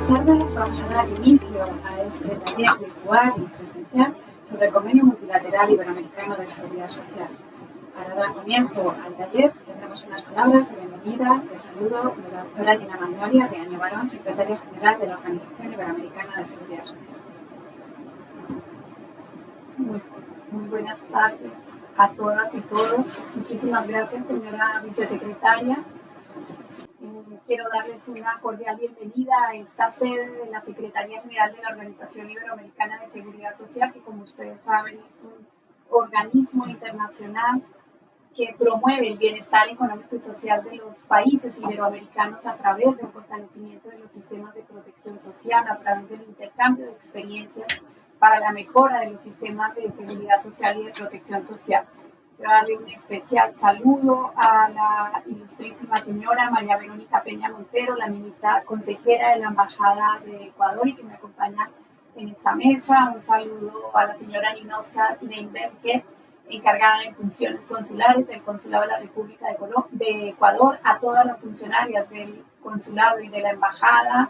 buenas tardes. Vamos a dar inicio a este taller virtual y presencial sobre el Convenio Multilateral Iberoamericano de Seguridad Social. Para dar comienzo al taller tendremos unas palabras de bienvenida, de saludo de la doctora Gina Magnolia de Año Barón, secretaria general de la Organización Iberoamericana de Seguridad Social. Muy buenas tardes a todas y todos. Muchísimas gracias, señora vicesecretaria. Quiero darles una cordial bienvenida a esta sede de la Secretaría General de la Organización Iberoamericana de Seguridad Social, que como ustedes saben es un organismo internacional que promueve el bienestar económico y social de los países iberoamericanos a través del fortalecimiento de los sistemas de protección social, a través del intercambio de experiencias para la mejora de los sistemas de seguridad social y de protección social. Quiero darle un especial saludo a la ilustrísima señora María Verónica Peña Montero, la ministra consejera de la Embajada de Ecuador y que me acompaña en esta mesa. Un saludo a la señora Ninoska Leinberger, encargada de funciones consulares del Consulado de la República de Ecuador, a todas las funcionarias del consulado y de la embajada,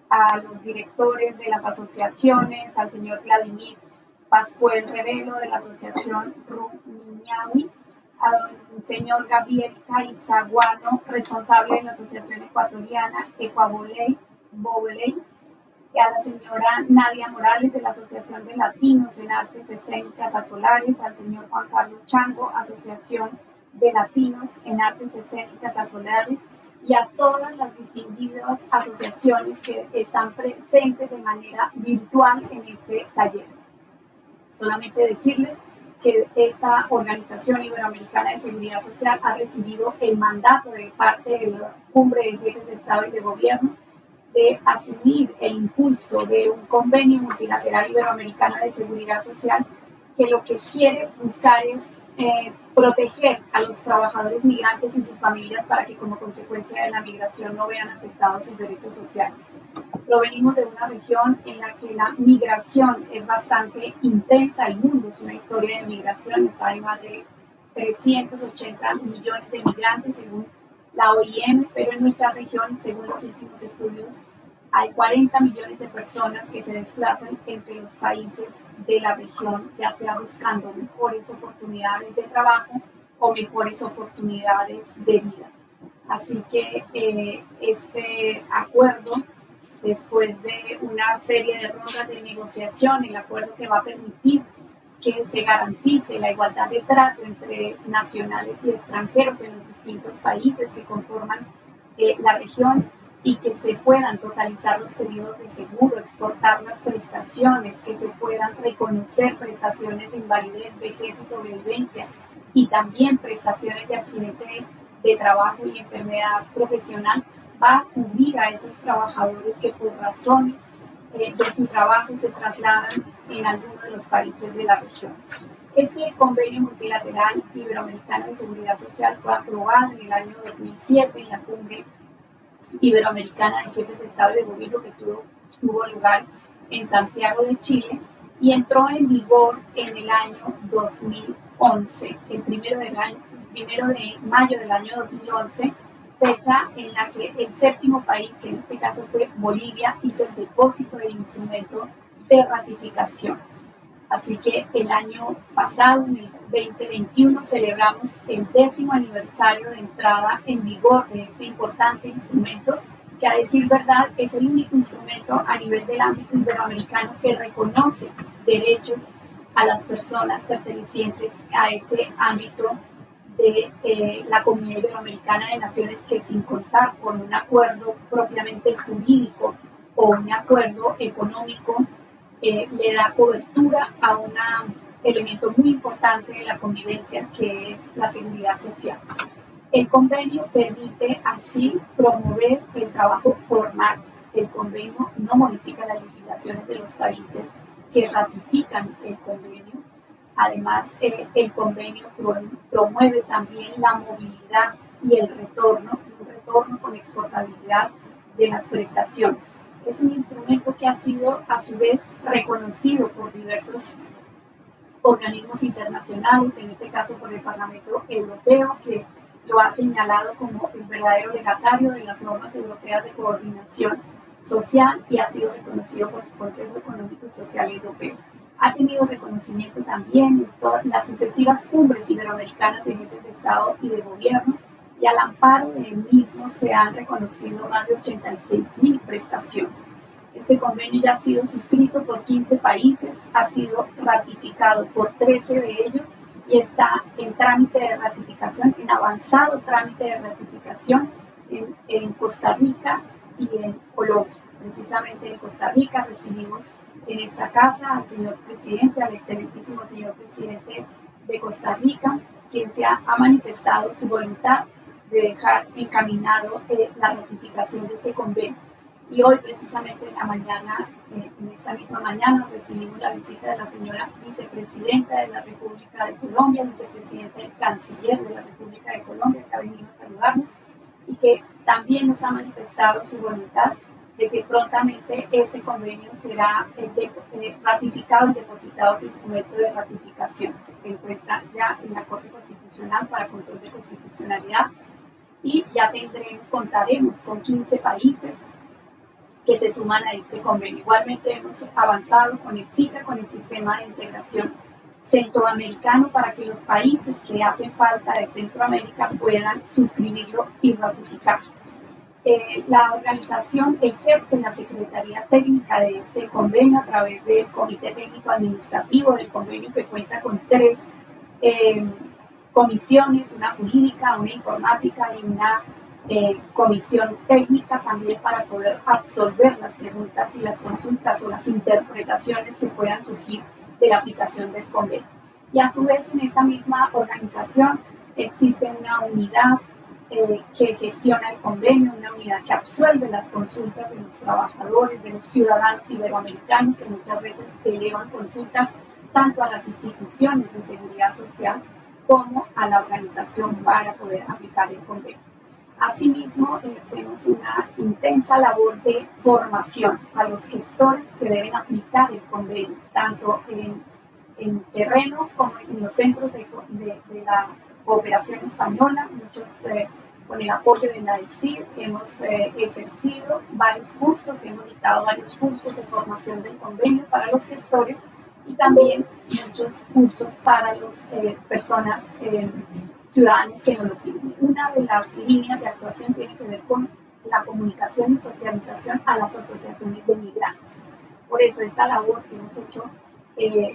a los directores de las asociaciones, al señor Vladimir Pascual Revelo de la asociación Rumiñahui, al señor Gabriel Caizaguano, responsable de la asociación ecuatoriana Ecuaboley, y a la señora Nadia Morales de la Asociación de Latinos en Artes Escénicas Azolares, al señor Juan Carlos Chango, Asociación de Latinos en Artes Escénicas Azolares, y a todas las distinguidas asociaciones que están presentes de manera virtual en este taller. Solamente decirles que esta Organización Iberoamericana de Seguridad Social ha recibido el mandato de parte de la Cumbre de Jefes de Estado y de Gobierno de asumir el impulso de un convenio multilateral iberoamericano de seguridad social que lo que quiere buscar es proteger a los trabajadores migrantes y sus familias para que como consecuencia de la migración no vean afectados sus derechos sociales. Provenimos de una región en la que la migración es bastante intensa. El mundo es una historia de migraciones. Hay más de 380 millones de migrantes según la OIM, pero en nuestra región, según los últimos estudios, hay 40 millones de personas que se desplazan entre los países de la región, ya sea buscando mejores oportunidades de trabajo o mejores oportunidades de vida. Así que este acuerdo, después de una serie de rondas de negociación, el acuerdo que va a permitir que se garantice la igualdad de trato entre nacionales y extranjeros en los distintos países que conforman la región y que se puedan totalizar los periodos de seguro, exportar las prestaciones, que se puedan reconocer prestaciones de invalidez, vejez y sobrevivencia y también prestaciones de accidente de trabajo y enfermedad profesional, va a cubrir a esos trabajadores que por razones de su trabajo se trasladan en alguno de los países de la región. Este convenio multilateral iberoamericano de seguridad social fue aprobado en el año 2007 en la Cumbre Iberoamericana de Jefes de Estado y de Gobierno que tuvo lugar en Santiago de Chile y entró en vigor en el año 2011, el primero de mayo del año 2011, fecha en la que el séptimo país, que en este caso fue Bolivia, hizo el depósito del instrumento de ratificación. Así que el año pasado, en el 2021, celebramos el 10º aniversario de entrada en vigor de este importante instrumento, que a decir verdad es el único instrumento a nivel del ámbito iberoamericano que reconoce derechos a las personas pertenecientes a este ámbito de la Comunidad Iberoamericana de Naciones, que sin contar con un acuerdo propiamente jurídico o un acuerdo económico, le da cobertura a un elemento muy importante de la convivencia, que es la seguridad social. El convenio permite así promover el trabajo formal. El convenio no modifica las legislaciones de los países que ratifican el convenio. Además, el convenio promueve también la movilidad y el retorno, un retorno con exportabilidad de las prestaciones. Es un instrumento que ha sido a su vez reconocido por diversos organismos internacionales, en este caso por el Parlamento Europeo, que lo ha señalado como el verdadero legatario de las normas europeas de coordinación social y ha sido reconocido por el Consejo Económico y Social Europeo. Ha tenido reconocimiento también en todas las sucesivas cumbres iberoamericanas de jefes de Estado y de Gobierno, y al amparo del mismo se han reconocido más de 86.000 prestaciones. Este convenio ya ha sido suscrito por 15 países, ha sido ratificado por 13 de ellos y está en trámite de ratificación, en avanzado trámite de ratificación en Costa Rica y en Colombia. Precisamente en Costa Rica recibimos en esta casa al señor presidente, al excelentísimo señor presidente de Costa Rica, quien ha manifestado su voluntad de dejar encaminado la ratificación de este convenio. Y hoy, precisamente en la mañana, en esta misma mañana, recibimos la visita de la señora vicepresidenta de la República de Colombia, vicepresidenta y canciller de la República de Colombia, que ha venido a saludarnos y que también nos ha manifestado su voluntad de que prontamente este convenio será ratificado y depositado su instrumento de ratificación, que se encuentra ya en la Corte Constitucional para control de constitucionalidad, y ya contaremos con 15 países que se suman a este convenio. Igualmente hemos avanzado con el SICA, con el Sistema de Integración Centroamericano, para que los países que hacen falta de Centroamérica puedan suscribirlo y ratificarlo. La organización ejerce la Secretaría Técnica de este convenio a través del Comité Técnico Administrativo del convenio, que cuenta con 3 comisiones, una jurídica, una informática y una comisión técnica, también para poder absorber las preguntas y las consultas o las interpretaciones que puedan surgir de la aplicación del convenio. Y a su vez, en esta misma organización existe una unidad que gestiona el convenio, una unidad que absuelve las consultas de los trabajadores, de los ciudadanos iberoamericanos, que muchas veces elevan consultas tanto a las instituciones de seguridad social como a la organización para poder aplicar el convenio. Asimismo, hacemos una intensa labor de formación a los gestores que deben aplicar el convenio, tanto en terreno como en los centros de la cooperación española. Muchos, con el apoyo de la ESID, hemos ejercido varios cursos, hemos dictado varios cursos de formación del convenio para los gestores y también muchos cursos para las personas ciudadanos que no lo tienen. Una de las líneas de actuación tiene que ver con la comunicación y socialización a las asociaciones de migrantes. Por eso esta labor que hemos hecho,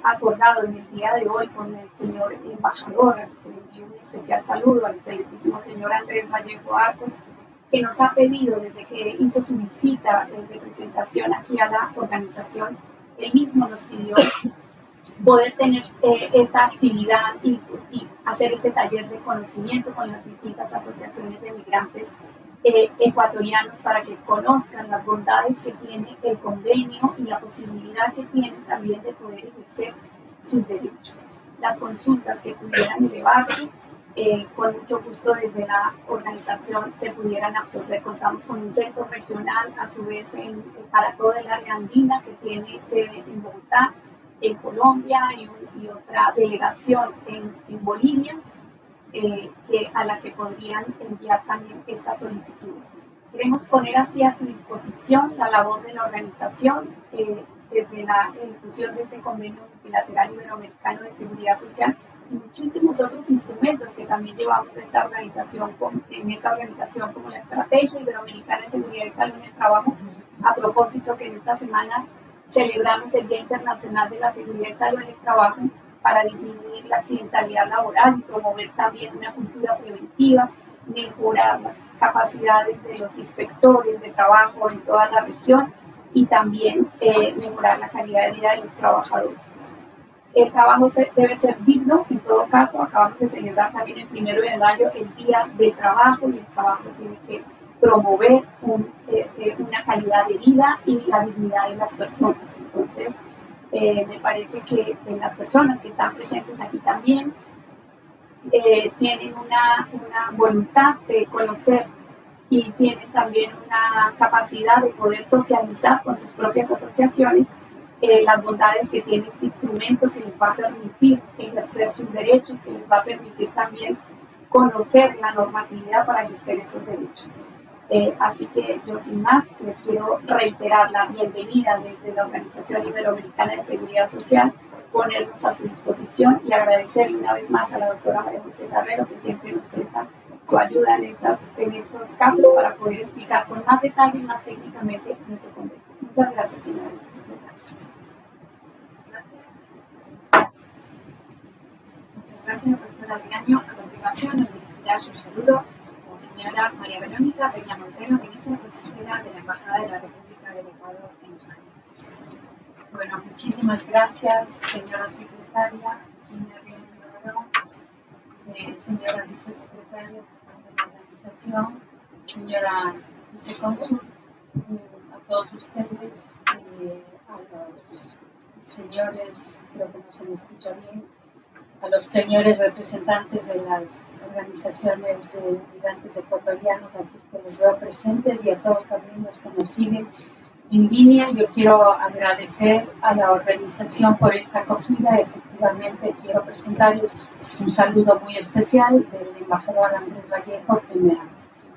acordado en el día de hoy con el señor embajador, que le envío un especial saludo al excelentísimo señor Andrés Vallejo Arcos, que nos ha pedido desde que hizo su visita de presentación aquí a la organización, él mismo nos pidió poder tener esta actividad y hacer este taller de conocimiento con las distintas asociaciones de migrantes ecuatorianos, para que conozcan las bondades que tiene el convenio y la posibilidad que tienen también de poder ejercer sus derechos. Las consultas que pudieran elevarse, con mucho gusto desde la organización se pudieran absorber. Contamos con un centro regional, a su vez para toda el área andina, que tiene sede en Bogotá, en Colombia, y otra delegación en Bolivia, a la que podrían enviar también estas solicitudes. Queremos poner así a su disposición la labor de la organización desde la inclusión de este convenio multilateral iberoamericano de seguridad social y muchísimos otros instrumentos que también llevamos en esta organización, como la Estrategia Iberoamericana de Seguridad y Salud en el Trabajo, a propósito que en esta semana celebramos el Día Internacional de la Seguridad y Salud en el Trabajo, para disminuir la accidentalidad laboral y promover también una cultura preventiva, mejorar las capacidades de los inspectores de trabajo en toda la región y también mejorar la calidad de vida de los trabajadores. El trabajo debe ser digno, en todo caso. Acabamos de celebrar también el 1 de mayo el Día del Trabajo, y el trabajo tiene que promover una calidad de vida y la dignidad de las personas. Entonces, me parece que las personas que están presentes aquí también tienen una voluntad de conocer y tienen también una capacidad de poder socializar con sus propias asociaciones las bondades que tiene este instrumento, que les va a permitir ejercer sus derechos, que les va a permitir también conocer la normatividad para ejercer esos derechos. Así que yo sin más les quiero reiterar la bienvenida desde la Organización Iberoamericana de Seguridad Social, ponernos a su disposición y agradecer una vez más a la doctora María José Carrero, que siempre nos presta su ayuda en estos casos para poder explicar con más detalle y más técnicamente nuestro convenio. Muchas gracias, señora vicesecretaria. Muchas gracias, doctora Leaño. A continuación nos dirigirá su saludo la señora María Verónica Peña Montero, ministra consejera de la Embajada de la República del Ecuador en España. Bueno, muchísimas gracias, señora secretaria, señora vicesecretaria de la organización, señora vicecónsul, a todos ustedes, a los señores, creo que no se me escucha bien, a los señores representantes de las organizaciones de migrantes ecuatorianos aquí que les veo presentes y a todos también los que nos siguen en línea. Yo quiero agradecer a la organización por esta acogida. Efectivamente, quiero presentarles un saludo muy especial del embajador Andrés Vallejo, que me ha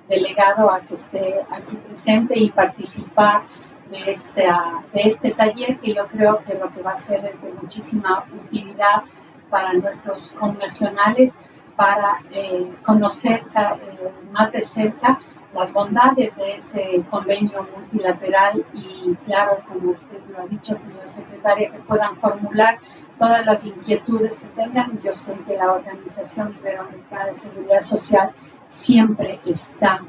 delegado a que esté aquí presente y participar de este taller, que yo creo que lo que va a ser es de muchísima utilidad para nuestros connacionales, para conocer más de cerca las bondades de este convenio multilateral y, claro, como usted lo ha dicho, señora secretaria, que puedan formular todas las inquietudes que tengan. Yo sé que la Organización Iberoamericana de Seguridad Social siempre está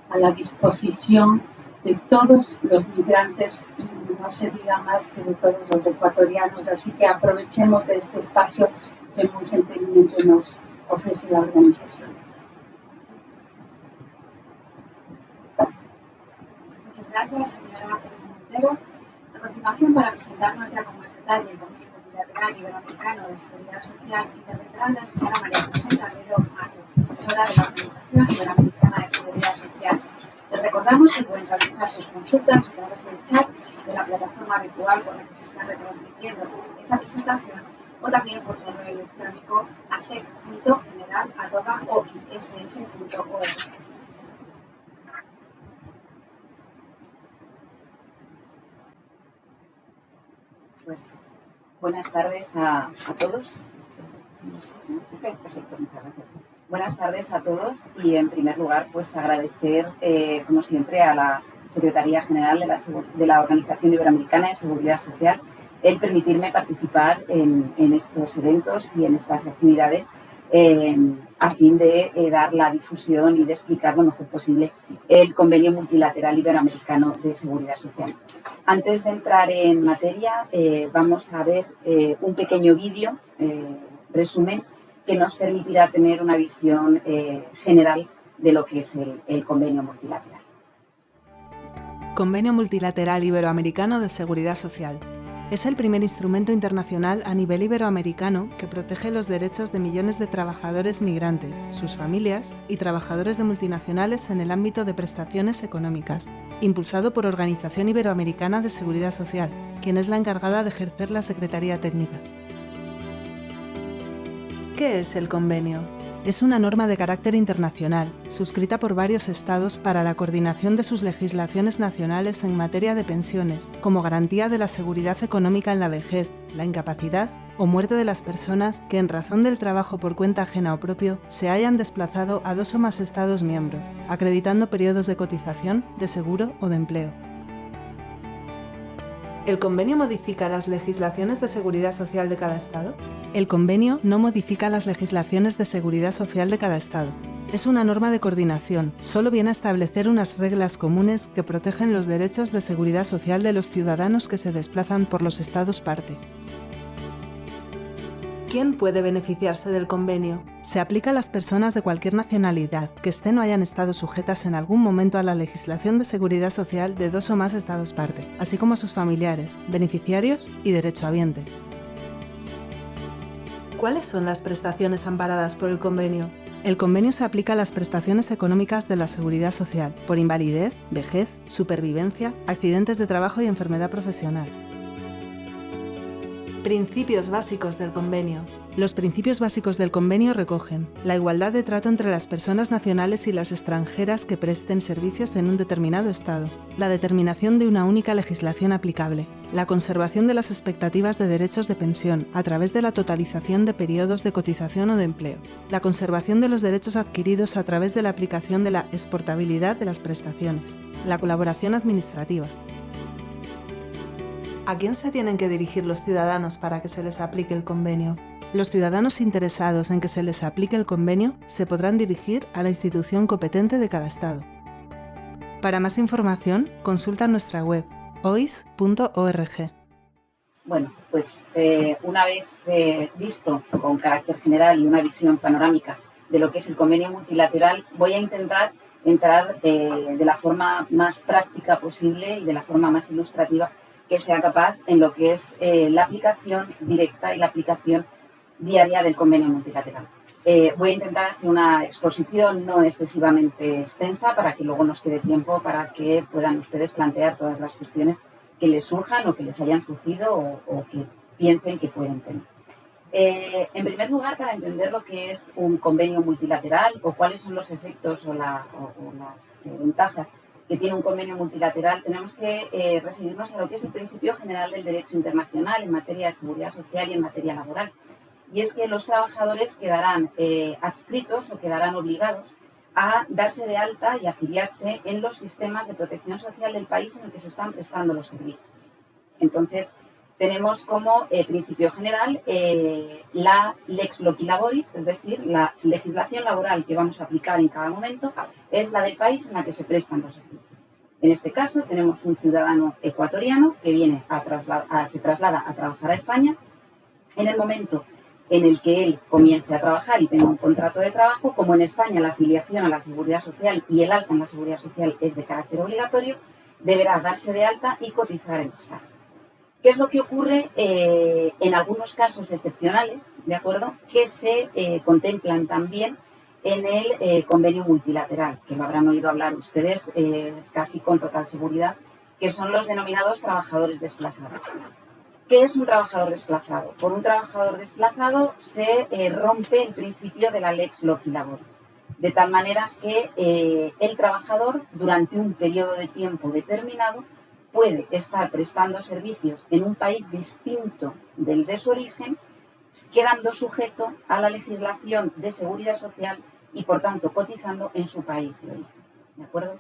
a la disposición de todos los migrantes y no se diga más que de todos los ecuatorianos. Así que aprovechemos de este espacio que muy gentilmente nos ofrece la organización. Muchas gracias, señora Montero. A continuación, para presentarnos ya con más detalle el Convenio Multilateral Iberoamericano de Seguridad Social, intervendrá la señora María José Carrero Marcos, asesora de la Organización Iberoamericana de Seguridad Social. Les recordamos que pueden realizar sus consultas a través del chat de la plataforma virtual por la que se está retransmitiendo esta presentación, o también por correo electrónico a sec.general@oiss.org. Pues buenas tardes a todos. Perfecto, muchas gracias. Buenas tardes a todos y en primer lugar pues agradecer como siempre a la Secretaría General de la Organización Iberoamericana de Seguridad Social el permitirme participar en estos eventos y en estas actividades a fin de dar la difusión y de explicar lo mejor posible el Convenio Multilateral Iberoamericano de Seguridad Social. Antes de entrar en materia, vamos a ver un pequeño vídeo, resumen, que nos permitirá tener una visión general de lo que es el Convenio Multilateral. Convenio Multilateral Iberoamericano de Seguridad Social. Es el primer instrumento internacional a nivel iberoamericano que protege los derechos de millones de trabajadores migrantes, sus familias y trabajadores de multinacionales en el ámbito de prestaciones económicas, impulsado por Organización Iberoamericana de Seguridad Social, quien es la encargada de ejercer la Secretaría Técnica. ¿Qué es el convenio? Es una norma de carácter internacional, suscrita por varios estados para la coordinación de sus legislaciones nacionales en materia de pensiones, como garantía de la seguridad económica en la vejez, la incapacidad o muerte de las personas que en razón del trabajo por cuenta ajena o propio se hayan desplazado a 2 o más estados miembros, acreditando periodos de cotización, de seguro o de empleo. ¿El convenio modifica las legislaciones de seguridad social de cada estado? El convenio no modifica las legislaciones de seguridad social de cada estado. Es una norma de coordinación, solo viene a establecer unas reglas comunes que protegen los derechos de seguridad social de los ciudadanos que se desplazan por los estados parte. ¿Quién puede beneficiarse del convenio? Se aplica a las personas de cualquier nacionalidad que estén o hayan estado sujetas en algún momento a la legislación de seguridad social de 2 o más estados parte, así como a sus familiares, beneficiarios y derechohabientes. ¿Cuáles son las prestaciones amparadas por el convenio? El convenio se aplica a las prestaciones económicas de la seguridad social, por invalidez, vejez, supervivencia, accidentes de trabajo y enfermedad profesional. Principios básicos del convenio. Los principios básicos del convenio recogen la igualdad de trato entre las personas nacionales y las extranjeras que presten servicios en un determinado Estado, la determinación de una única legislación aplicable, la conservación de las expectativas de derechos de pensión a través de la totalización de periodos de cotización o de empleo, la conservación de los derechos adquiridos a través de la aplicación de la exportabilidad de las prestaciones, la colaboración administrativa. ¿A quién se tienen que dirigir los ciudadanos para que se les aplique el convenio? Los ciudadanos interesados en que se les aplique el convenio se podrán dirigir a la institución competente de cada Estado. Para más información, consulta nuestra web ois.org. Bueno, pues una vez visto con carácter general y una visión panorámica de lo que es el convenio multilateral, voy a intentar entrar de la forma más práctica posible y de la forma más ilustrativa que sea capaz en lo que es la aplicación directa y la aplicación diaria del convenio multilateral. Voy a intentar hacer una exposición no excesivamente extensa para que luego nos quede tiempo para que puedan ustedes plantear todas las cuestiones que les surjan o que les hayan surgido o que piensen que pueden tener. En primer lugar, para entender lo que es un convenio multilateral o cuáles son los efectos o las ventajas que tiene un convenio multilateral, tenemos que referirnos a lo que es el principio general del derecho internacional en materia de seguridad social y en materia laboral. Y es que los trabajadores quedarán adscritos o quedarán obligados a darse de alta y afiliarse en los sistemas de protección social del país en el que se están prestando los servicios. Entonces, tenemos como principio general la lex loci laboris, es decir, la legislación laboral que vamos a aplicar en cada momento es la del país en la que se prestan los servicios. En este caso, tenemos un ciudadano ecuatoriano que viene se traslada a trabajar a España. En el momento en el que él comience a trabajar y tenga un contrato de trabajo, como en España la afiliación a la Seguridad Social y el alta en la Seguridad Social es de carácter obligatorio, deberá darse de alta y cotizar en España. ¿Qué es lo que ocurre en algunos casos excepcionales, de acuerdo, que se contemplan también en el convenio multilateral, que lo habrán oído hablar ustedes casi con total seguridad, que son los denominados trabajadores desplazados? ¿Qué es un trabajador desplazado? Por un trabajador desplazado se rompe el principio de la lex loci laboris, de tal manera que el trabajador, durante un periodo de tiempo determinado, puede estar prestando servicios en un país distinto del de su origen, quedando sujeto a la legislación de seguridad social y, por tanto, cotizando en su país de origen. ¿De acuerdo?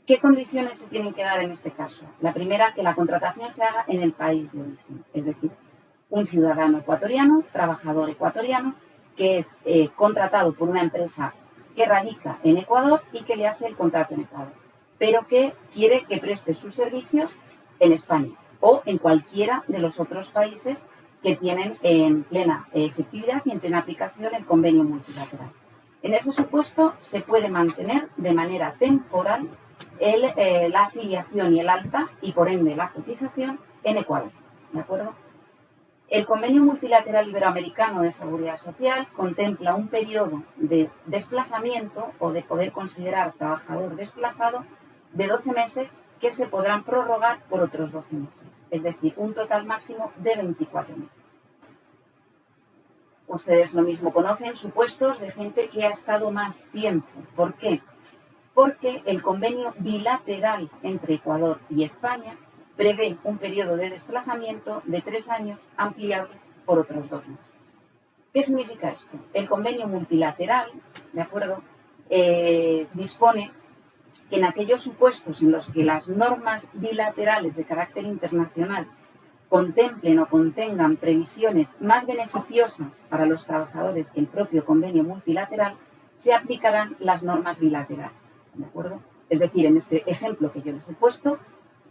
¿Qué condiciones se tienen que dar en este caso? La primera, que la contratación se haga en el país de origen, es decir, un ciudadano ecuatoriano, trabajador ecuatoriano, que es contratado por una empresa que radica en Ecuador y que le hace el contrato en Ecuador, pero que quiere que preste sus servicios en España o en cualquiera de los otros países que tienen en plena efectividad y en plena aplicación el convenio multilateral. En ese supuesto se puede mantener de manera temporal la afiliación y el alta y por ende la cotización en Ecuador. ¿De acuerdo? El Convenio Multilateral Iberoamericano de Seguridad Social contempla un periodo de desplazamiento o de poder considerar trabajador desplazado de 12 meses que se podrán prorrogar por otros 12 meses, es decir, un total máximo de 24 meses. Ustedes lo mismo conocen supuestos de gente que ha estado más tiempo. ¿Por qué? Porque el convenio bilateral entre Ecuador y España prevé un periodo de desplazamiento de 3 años ampliables por otros 2 meses. ¿Qué significa esto? El convenio multilateral, ¿de acuerdo?, dispone que en aquellos supuestos en los que las normas bilaterales de carácter internacional contemplen o contengan previsiones más beneficiosas para los trabajadores que el propio convenio multilateral, se aplicarán las normas bilaterales. ¿De acuerdo? Es decir, en este ejemplo que yo les he puesto,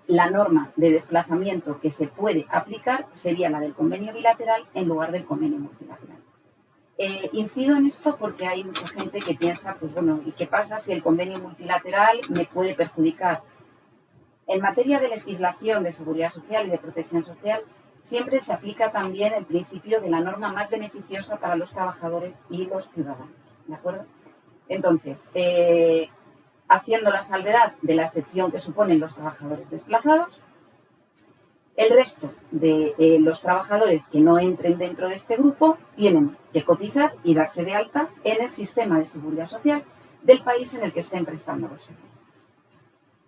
la norma de desplazamiento que se puede aplicar sería la del convenio bilateral en lugar del convenio multilateral. Incido en esto porque hay mucha gente que piensa, pues bueno, ¿y qué pasa si el convenio multilateral me puede perjudicar? En materia de legislación de seguridad social y de protección social, siempre se aplica también el principio de la norma más beneficiosa para los trabajadores y los ciudadanos. ¿De acuerdo? Entonces, haciendo la salvedad de la excepción que suponen los trabajadores desplazados, El resto de los trabajadores que no entren dentro de este grupo tienen que cotizar y darse de alta en el sistema de seguridad social del país en el que estén prestando los servicios.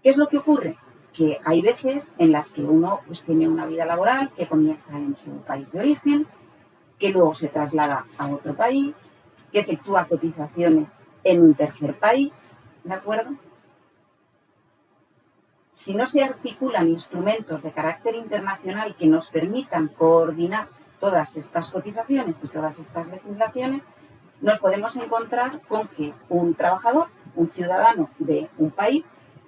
¿Qué es lo que ocurre? Que hay veces en las que uno pues, tiene una vida laboral que comienza en su país de origen, que luego se traslada a otro país, que efectúa cotizaciones en un tercer país, ¿de acuerdo? Si no se articulan instrumentos de carácter internacional que nos permitan coordinar todas estas cotizaciones y todas estas legislaciones, nos podemos encontrar con que un trabajador, un ciudadano de un país,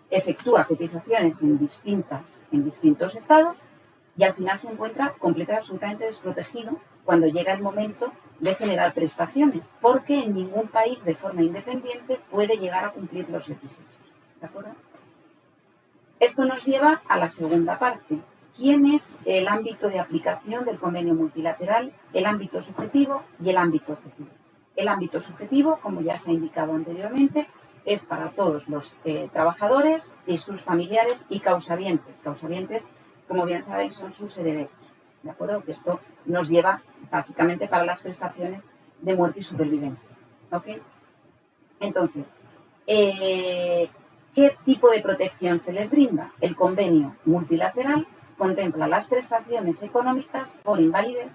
efectúa cotizaciones en distintos estados y al final se encuentra completamente absolutamente desprotegido cuando llega el momento de generar prestaciones, porque en ningún país de forma independiente puede llegar a cumplir los requisitos. ¿De acuerdo? Esto nos lleva a la segunda parte. ¿Quién es el ámbito de aplicación del convenio multilateral, el ámbito subjetivo y el ámbito objetivo? El ámbito subjetivo, como ya se ha indicado anteriormente, es para todos los trabajadores y sus familiares y causavientes. Causavientes, como bien sabéis, son sus herederos. ¿De acuerdo? Que esto nos lleva básicamente para las prestaciones de muerte y supervivencia. ¿Ok? Entonces, ¿qué tipo de protección se les brinda? El convenio multilateral contempla las prestaciones económicas por invalidez,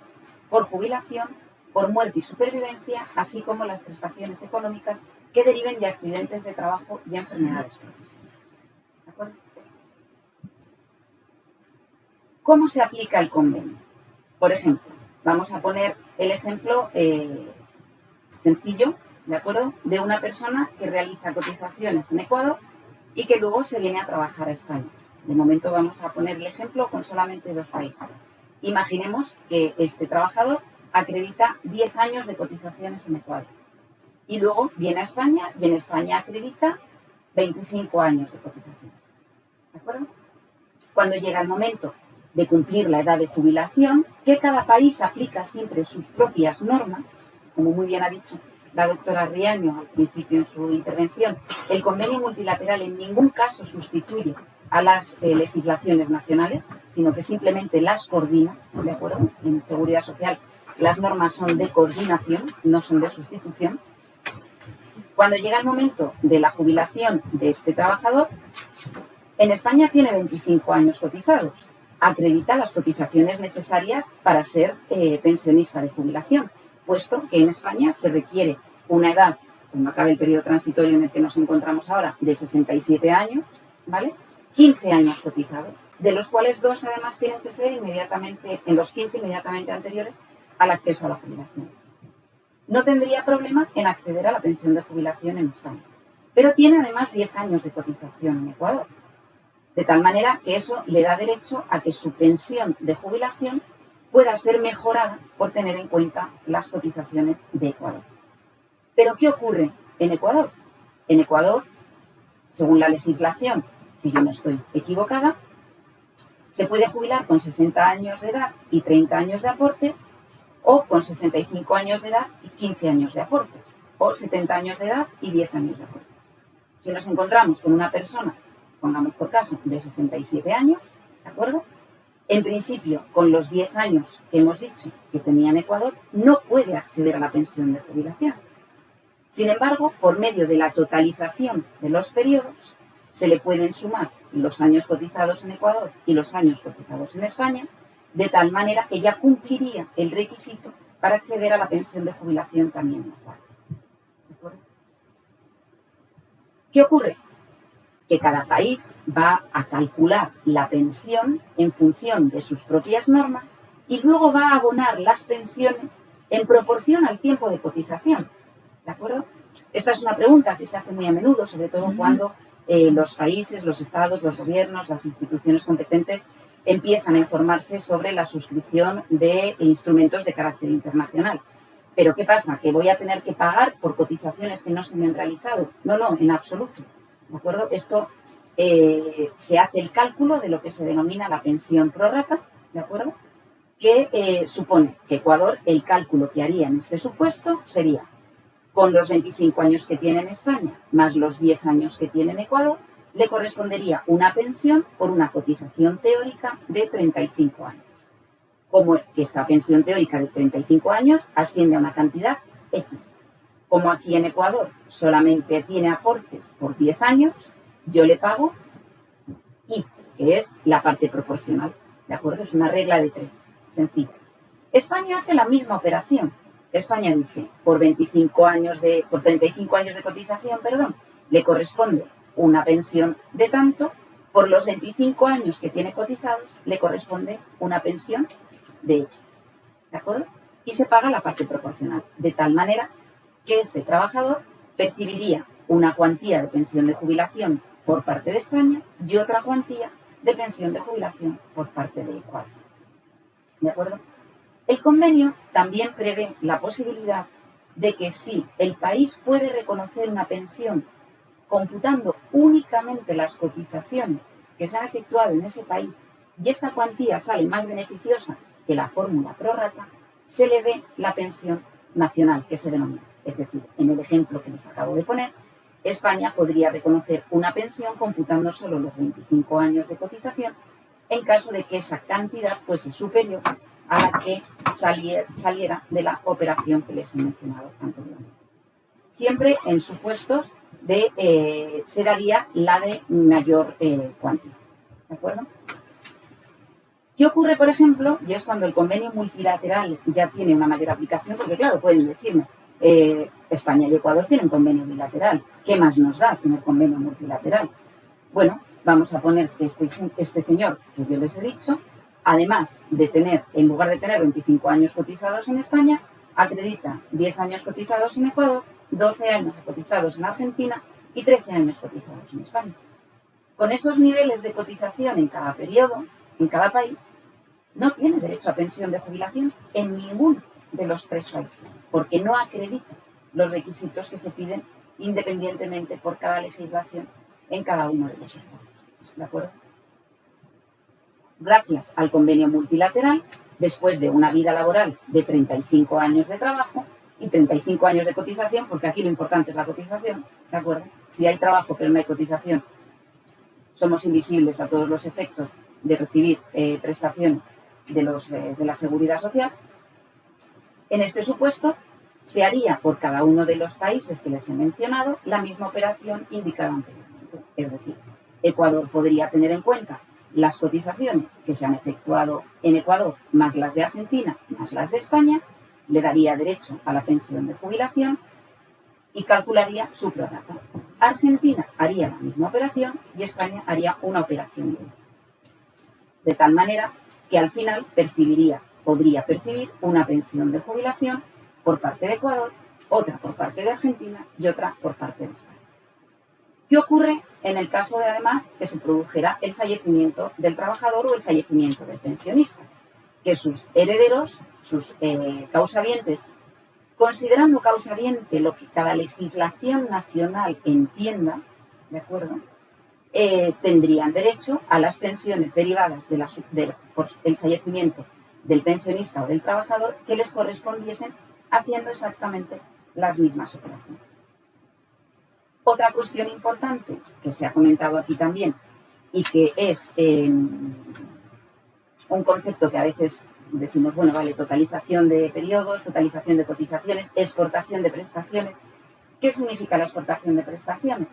por jubilación, por muerte y supervivencia, así como las prestaciones económicas que deriven de accidentes de trabajo y enfermedades profesionales. ¿De acuerdo? ¿Cómo se aplica el convenio? Por ejemplo, vamos a poner el ejemplo sencillo, ¿de acuerdo?, de una persona que realiza cotizaciones en Ecuador y que luego se viene a trabajar a España. De momento vamos a poner el ejemplo con solamente 2 países. Imaginemos que este trabajador acredita 10 años de cotizaciones en Ecuador y luego viene a España y en España acredita 25 años de cotizaciones. ¿De acuerdo? Cuando llega el momento de cumplir la edad de jubilación, que cada país aplica siempre sus propias normas, como muy bien ha dicho la doctora Riaño al principio en su intervención, el convenio multilateral en ningún caso sustituye a las legislaciones nacionales, sino que simplemente las coordina, ¿de acuerdo? En seguridad social las normas son de coordinación, no son de sustitución. Cuando llega el momento de la jubilación de este trabajador, en España tiene 25 años cotizados, acredita las cotizaciones necesarias para ser pensionista de jubilación, puesto que en España se requiere una edad, cuando acabe el periodo transitorio en el que nos encontramos ahora, de 67 años, ¿vale? 15 años cotizados, de los cuales 2 además tienen que ser inmediatamente, en los 15 inmediatamente anteriores al acceso a la jubilación. No tendría problema en acceder a la pensión de jubilación en España, pero tiene además 10 años de cotización en Ecuador, de tal manera que eso le da derecho a que su pensión de jubilación pueda ser mejorada por tener en cuenta las cotizaciones de Ecuador. ¿Pero qué ocurre en Ecuador? En Ecuador, según la legislación, si yo no estoy equivocada, se puede jubilar con 60 años de edad y 30 años de aportes, o con 65 años de edad y 15 años de aportes, o 70 años de edad y 10 años de aportes. Si nos encontramos con una persona, pongamos por caso, de 67 años, ¿de acuerdo?, en principio, con los 10 años que hemos dicho que tenía en Ecuador, no puede acceder a la pensión de jubilación. Sin embargo, por medio de la totalización de los periodos, se le pueden sumar los años cotizados en Ecuador y los años cotizados en España, de tal manera que ya cumpliría el requisito para acceder a la pensión de jubilación también en Ecuador. ¿De acuerdo? ¿Qué ocurre? Que cada país va a calcular la pensión en función de sus propias normas y luego va a abonar las pensiones en proporción al tiempo de cotización. ¿De acuerdo? Esta es una pregunta que se hace muy a menudo, sobre todo cuando los países, los estados, los gobiernos, las instituciones competentes empiezan a informarse sobre la suscripción de instrumentos de carácter internacional. ¿Pero qué pasa? ¿Que voy a tener que pagar por cotizaciones que no se me han realizado? No, no, en absoluto. ¿De acuerdo? Esto se hace el cálculo de lo que se denomina la pensión pro rata, ¿de acuerdo?, que supone que Ecuador, el cálculo que haría en este supuesto sería con los 25 años que tiene en España, más los 10 años que tiene en Ecuador, le correspondería una pensión por una cotización teórica de 35 años. Como que esta pensión teórica de 35 años asciende a una cantidad X. Como aquí en Ecuador solamente tiene aportes por 10 años, yo le pago Y, que es la parte proporcional. ¿De acuerdo? Es una regla de 3, sencilla. España hace la misma operación. España dice, por 35 años de cotización, le corresponde una pensión de tanto, por los 25 años que tiene cotizados, le corresponde una pensión de X. ¿De acuerdo? Y se paga la parte proporcional, de tal manera que este trabajador percibiría una cuantía de pensión de jubilación por parte de España y otra cuantía de pensión de jubilación por parte de Ecuador. ¿De acuerdo? El convenio también prevé la posibilidad de que si el país puede reconocer una pensión computando únicamente las cotizaciones que se han efectuado en ese país y esta cuantía sale más beneficiosa que la fórmula prorrata, se le dé la pensión nacional que se denomina. Es decir, en el ejemplo que les acabo de poner, España podría reconocer una pensión computando solo los 25 años de cotización en caso de que esa cantidad fuese superior a la que saliera de la operación que les he mencionado anteriormente. Siempre en supuestos de se daría la de mayor cuantía. ¿De acuerdo? ¿Qué ocurre, por ejemplo? Y es cuando el convenio multilateral ya tiene una mayor aplicación, porque claro, pueden decirme, España y Ecuador tienen convenio bilateral. ¿Qué más nos da tener convenio multilateral? Bueno, vamos a poner que este señor que yo les he dicho, además de tener, en lugar de tener 25 años cotizados en España, acredita 10 años cotizados en Ecuador, 12 años cotizados en Argentina y 13 años cotizados en España. Con esos niveles de cotización en cada periodo, en cada país, no tiene derecho a pensión de jubilación en ninguno de los 3 países, porque no acredita los requisitos que se piden independientemente por cada legislación en cada uno de los estados. ¿De acuerdo? Gracias al convenio multilateral, después de una vida laboral de 35 años de trabajo y 35 años de cotización, porque aquí lo importante es la cotización, ¿de acuerdo? Si hay trabajo pero no hay cotización, somos invisibles a todos los efectos de recibir prestaciones de la seguridad social. En este supuesto, se haría por cada uno de los países que les he mencionado la misma operación indicada anteriormente. Es decir, Ecuador podría tener en cuenta las cotizaciones que se han efectuado en Ecuador, más las de Argentina, más las de España, le daría derecho a la pensión de jubilación y calcularía su prorrata. Argentina haría la misma operación y España haría una operación igual. De tal manera que al final podría percibir una pensión de jubilación por parte de Ecuador, otra por parte de Argentina y otra por parte de España. ¿Qué ocurre en el caso de, además, que se produjera el fallecimiento del trabajador o el fallecimiento del pensionista? Que sus herederos, sus causavientes, considerando causaviente lo que cada legislación nacional entienda, ¿de acuerdo?, tendrían derecho a las pensiones derivadas por el fallecimiento del pensionista o del trabajador que les correspondiesen haciendo exactamente las mismas operaciones. Otra cuestión importante que se ha comentado aquí también y que es un concepto que a veces decimos, bueno, vale, totalización de periodos, totalización de cotizaciones, exportación de prestaciones. ¿Qué significa la exportación de prestaciones?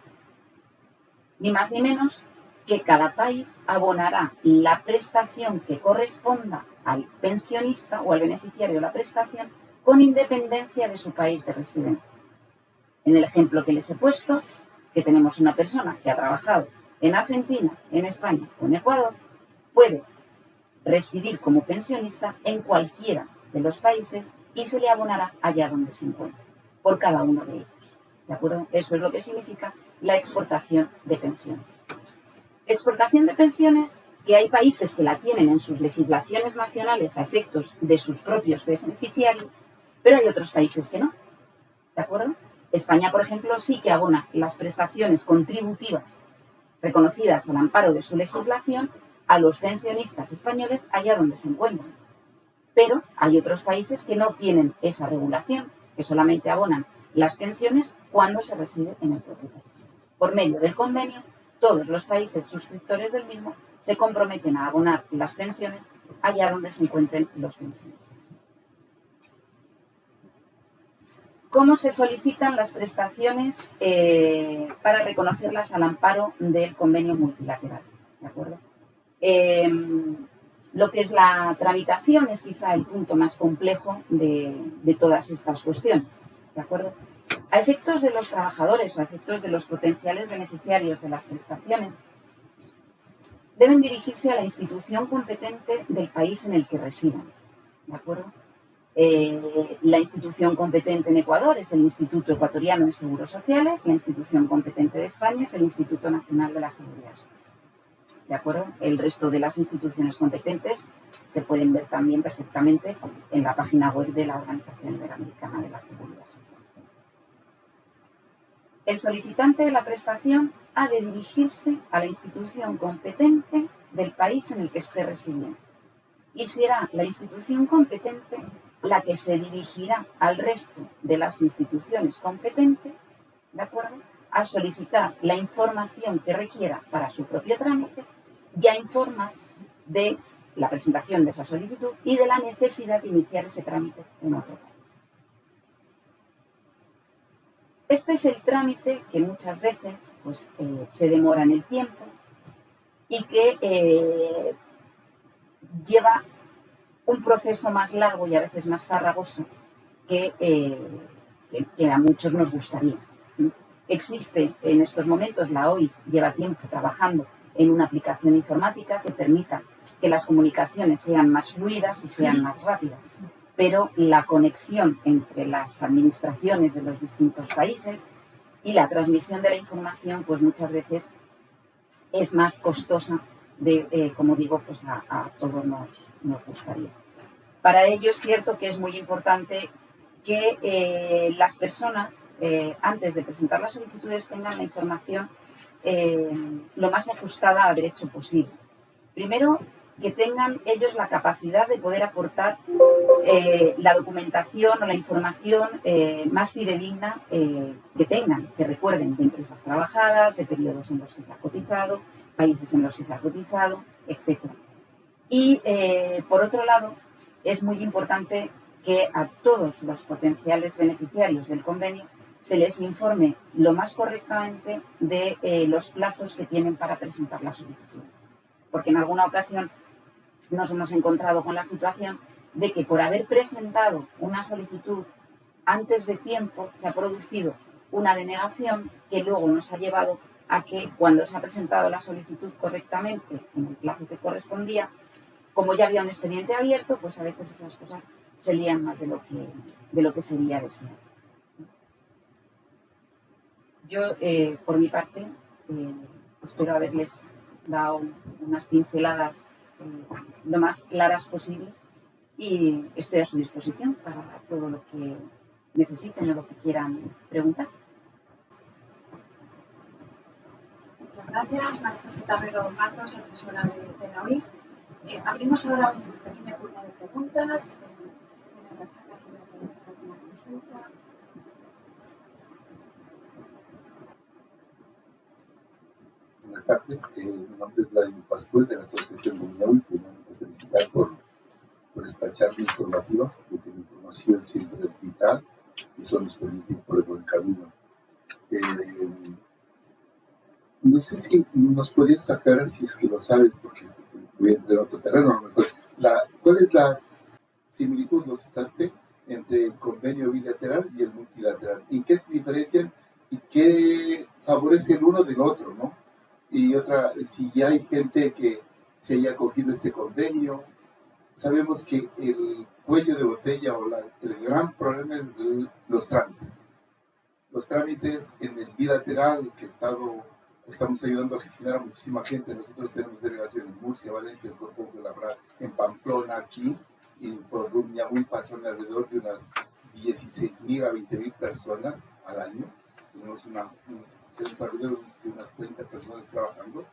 Ni más ni menos que cada país abonará la prestación que corresponda al pensionista o al beneficiario de la prestación con independencia de su país de residencia. En el ejemplo que les he puesto, que tenemos una persona que ha trabajado en Argentina, en España o en Ecuador, puede residir como pensionista en cualquiera de los países y se le abonará allá donde se encuentre, por cada uno de ellos. ¿De acuerdo? Eso es lo que significa la exportación de pensiones. Exportación de pensiones que hay países que la tienen en sus legislaciones nacionales a efectos de sus propios beneficiarios, pero hay otros países que no. ¿De acuerdo? España, por ejemplo, sí que abona las prestaciones contributivas reconocidas al amparo de su legislación a los pensionistas españoles allá donde se encuentran. Pero hay otros países que no tienen esa regulación, que solamente abonan las pensiones cuando se reside en el propio país. Por medio del convenio todos los países suscriptores del mismo se comprometen a abonar las pensiones allá donde se encuentren los pensionistas. ¿Cómo se solicitan las prestaciones para reconocerlas al amparo del convenio multilateral? ¿De acuerdo? Lo que es la tramitación es quizá el punto más complejo de todas estas cuestiones. ¿De acuerdo? A efectos de los trabajadores o a efectos de los potenciales beneficiarios de las prestaciones, deben dirigirse a la institución competente del país en el que residan. ¿De acuerdo? La institución competente en Ecuador es el Instituto Ecuatoriano de Seguros Sociales, la institución competente de España es el Instituto Nacional de la Seguridad Social. ¿De acuerdo? El resto de las instituciones competentes se pueden ver también perfectamente en la página web de la Organización Iberoamericana de la Seguridad Social. El solicitante de la prestación ha de dirigirse a la institución competente del país en el que esté residiendo y será la institución competente la que se dirigirá al resto de las instituciones competentes, ¿de acuerdo?, a solicitar la información que requiera para su propio trámite y a informar de la presentación de esa solicitud y de la necesidad de iniciar ese trámite en otro país. Este es el trámite que muchas veces pues, se demora en el tiempo y que lleva un proceso más largo y a veces más farragoso que a muchos nos gustaría. Existe en estos momentos, la OIS lleva tiempo trabajando en una aplicación informática que permita que las comunicaciones sean más fluidas y sean más rápidas, pero la conexión entre las administraciones de los distintos países y la transmisión de la información pues muchas veces es más costosa de, como digo, pues a todos nos gustaría. Para ello es cierto que es muy importante que las personas, antes de presentar las solicitudes, tengan la información lo más ajustada a derecho posible. Primero, que tengan ellos la capacidad de poder aportar la documentación o la información más fidedigna que tengan, que recuerden de empresas trabajadas, de periodos en los que se ha cotizado, países en los que se ha cotizado, etc. Y, por otro lado, es muy importante que a todos los potenciales beneficiarios del convenio se les informe lo más correctamente de los plazos que tienen para presentar la solicitud. Porque en alguna ocasión nos hemos encontrado con la situación de que por haber presentado una solicitud antes de tiempo se ha producido una denegación que luego nos ha llevado a que cuando se ha presentado la solicitud correctamente en el plazo que correspondía, como ya había un expediente abierto, pues a veces esas cosas se lían más de lo que sería deseado. Yo, por mi parte, espero haberles dado unas pinceladas lo más claras posibles y estoy a su disposición para todo lo que necesiten o lo que quieran preguntar. Muchas gracias, María José Carrero Matos, asesora de la OIS. Abrimos ahora un pequeño turno de preguntas. Buenas tardes, mi nombre es Vladimir Pascual de la Asociación de Miahui, que me voy a felicitar por esta charla informativa, porque la información siempre es vital y eso nos permite ir por el buen camino. No sé si nos podrías sacar, si es que lo sabes, porque voy a entrar en otro terreno, ¿cuál es la similitud, lo citaste, entre el convenio bilateral y el multilateral? ¿En qué se diferencian y qué favorece el uno del otro, no? Y otra, si ya hay gente que se haya acogido este convenio, sabemos que el cuello de botella o el gran problema es los trámites. Los trámites en el bilateral, que estamos ayudando a gestionar a muchísima gente. Nosotros tenemos delegación en Murcia, Valencia, en Corpus de Labrar, en Pamplona, aquí, y por Miahui pasan alrededor de unas 16.000 a 20.000 personas al año. Tenemos alrededor de unas 30 personas trabajando.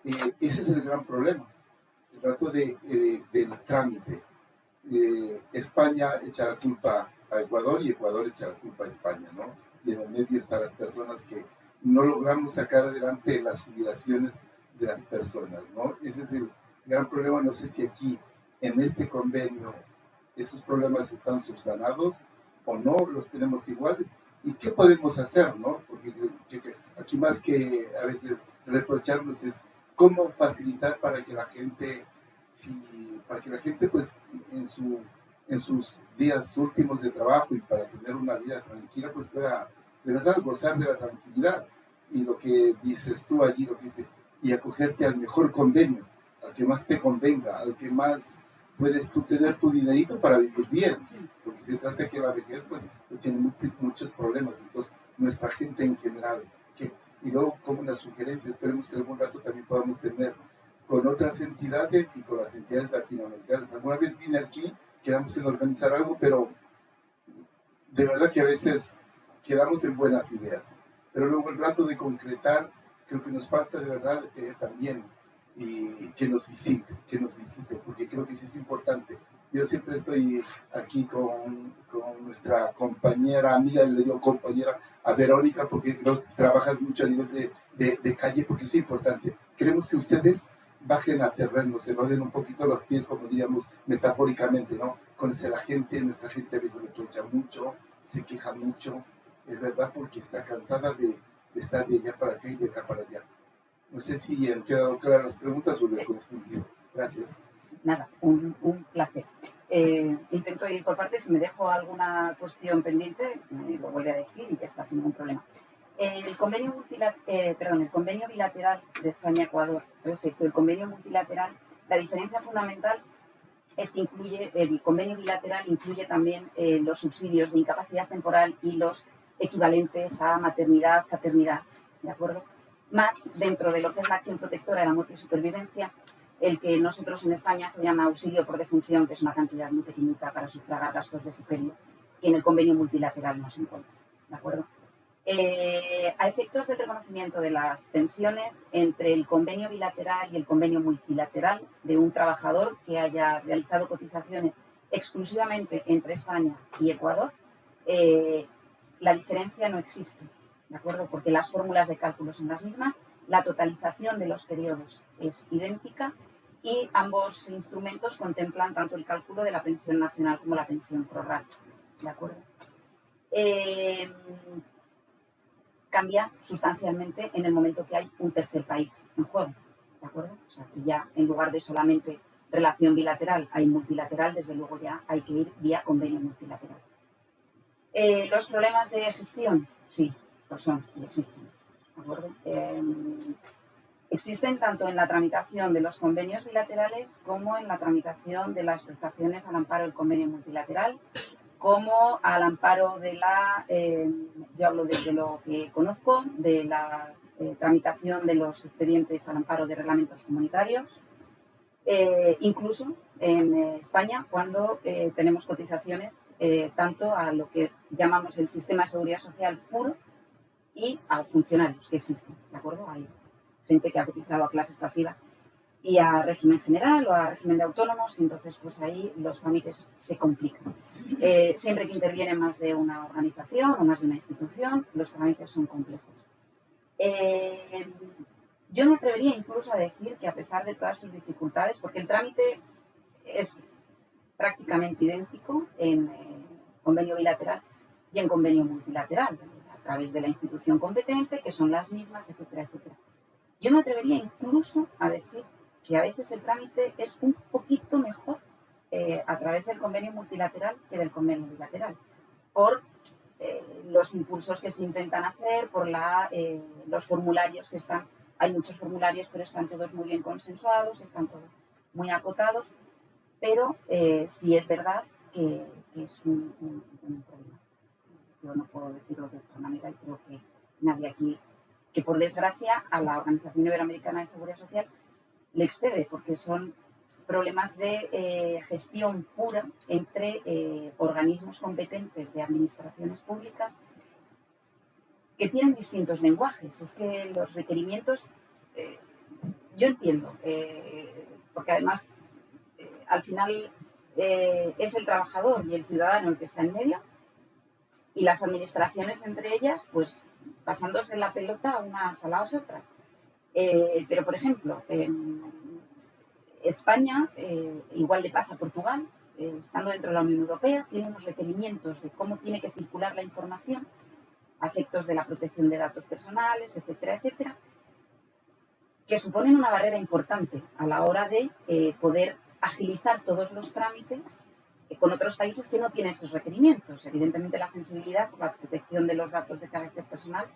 Ese es el gran problema, el trato del trámite. España echa la culpa a Ecuador y Ecuador echa la culpa a España, ¿no? Y en el medio están las personas que no logramos sacar adelante las jubilaciones de las personas, ¿no? Ese es el gran problema. No sé si aquí, en este convenio, esos problemas están subsanados o no, los tenemos iguales. ¿Y qué podemos hacer, no? Porque aquí más que a veces reprocharnos es cómo facilitar para que la gente, pues en sus días últimos de trabajo y para tener una vida tranquila, pues pueda de verdad gozar de la tranquilidad. Y lo que dices tú allí, lo que dices, y acogerte al mejor convenio, al que más te convenga, al que más puedes tú tener tu dinerito para vivir bien, porque se trata de que la vejez pues tiene muchos problemas. Entonces nuestra gente en general, y luego como una sugerencia, esperemos que algún rato también podamos tener con otras entidades y con las entidades latinoamericanas. Alguna vez vine aquí, quedamos en organizar algo, pero de verdad que a veces quedamos en buenas ideas, pero luego el rato de concretar, creo que nos falta de verdad también y que nos visite, porque creo que sí es importante. Yo siempre estoy aquí con nuestra compañera, amiga, le digo compañera a Verónica, porque trabajas mucho a nivel de calle, porque es importante. Queremos que ustedes bajen a terreno, se nos den un poquito los pies, como diríamos metafóricamente, ¿no? Conocer a la gente, nuestra gente a veces reprocha mucho, se queja mucho, es verdad, porque está cansada de estar de allá para acá y de acá para allá. No sé si han quedado claras las preguntas o lo he confundido. Gracias. Nada, un placer. Intento ir por partes. Si me dejo alguna cuestión pendiente, lo voy a decir y ya está, sin ningún problema. El convenio bilateral de España-Ecuador respecto al convenio multilateral, la diferencia fundamental es que el convenio bilateral incluye también los subsidios de incapacidad temporal y los equivalentes a maternidad, paternidad, ¿de acuerdo? Más dentro de lo que es la acción protectora de la muerte y supervivencia, el que nosotros en España se llama auxilio por defunción, que es una cantidad muy pequeñita para sufragar gastos de sepelio, que en el convenio multilateral no se encuentra, ¿de acuerdo? A efectos del reconocimiento de las pensiones entre el convenio bilateral y el convenio multilateral de un trabajador que haya realizado cotizaciones exclusivamente entre España y Ecuador, la diferencia no existe, ¿de acuerdo? Porque las fórmulas de cálculo son las mismas, la totalización de los periodos es idéntica y ambos instrumentos contemplan tanto el cálculo de la pensión nacional como la pensión pro rata, ¿de acuerdo? Cambia sustancialmente en el momento que hay un tercer país en juego, ¿de acuerdo? O sea, si ya en lugar de solamente relación bilateral hay multilateral, desde luego ya hay que ir vía convenio multilateral. Los problemas de gestión, sí, lo son y existen, ¿de acuerdo? Existen tanto en la tramitación de los convenios bilaterales como en la tramitación de las prestaciones al amparo del convenio multilateral, como al amparo de yo hablo desde lo que conozco, de la tramitación de los expedientes al amparo de reglamentos comunitarios, incluso en España cuando tenemos cotizaciones tanto a lo que llamamos el sistema de seguridad social puro y a funcionarios que existen, ¿de acuerdo? Hay gente que ha cotizado a clases pasivas y a régimen general o a régimen de autónomos, y entonces pues ahí los trámites se complican. Siempre que interviene más de una organización o más de una institución, los trámites son complejos. Yo me atrevería incluso a decir que a pesar de todas sus dificultades, porque el trámite es prácticamente idéntico en convenio bilateral y en convenio multilateral, a través de la institución competente, que son las mismas, etcétera, etcétera. Yo me atrevería incluso a decir que a veces el trámite es un poquito mejor a través del convenio multilateral que del convenio bilateral, por los impulsos que se intentan hacer, por los formularios que están, hay muchos formularios, pero están todos muy bien consensuados, están todos muy acotados, pero sí es verdad que es un problema. Yo no puedo decirlo de otra manera y creo que nadie aquí, que por desgracia a la Organización Iberoamericana de Seguridad Social le excede, porque son problemas de gestión pura entre organismos competentes de administraciones públicas que tienen distintos lenguajes. Es que los requerimientos, yo entiendo, porque además al final es el trabajador y el ciudadano el que está en medio, y las administraciones entre ellas, pues pasándose la pelota unas a las otras. Pero, por ejemplo, en España, igual le pasa a Portugal, estando dentro de la Unión Europea, tiene unos requerimientos de cómo tiene que circular la información a efectos de la protección de datos personales, etcétera, etcétera, que suponen una barrera importante a la hora de poder agilizar todos los trámites con otros países que no tienen esos requerimientos. Evidentemente, la sensibilidad por la protección de los datos de carácter personal,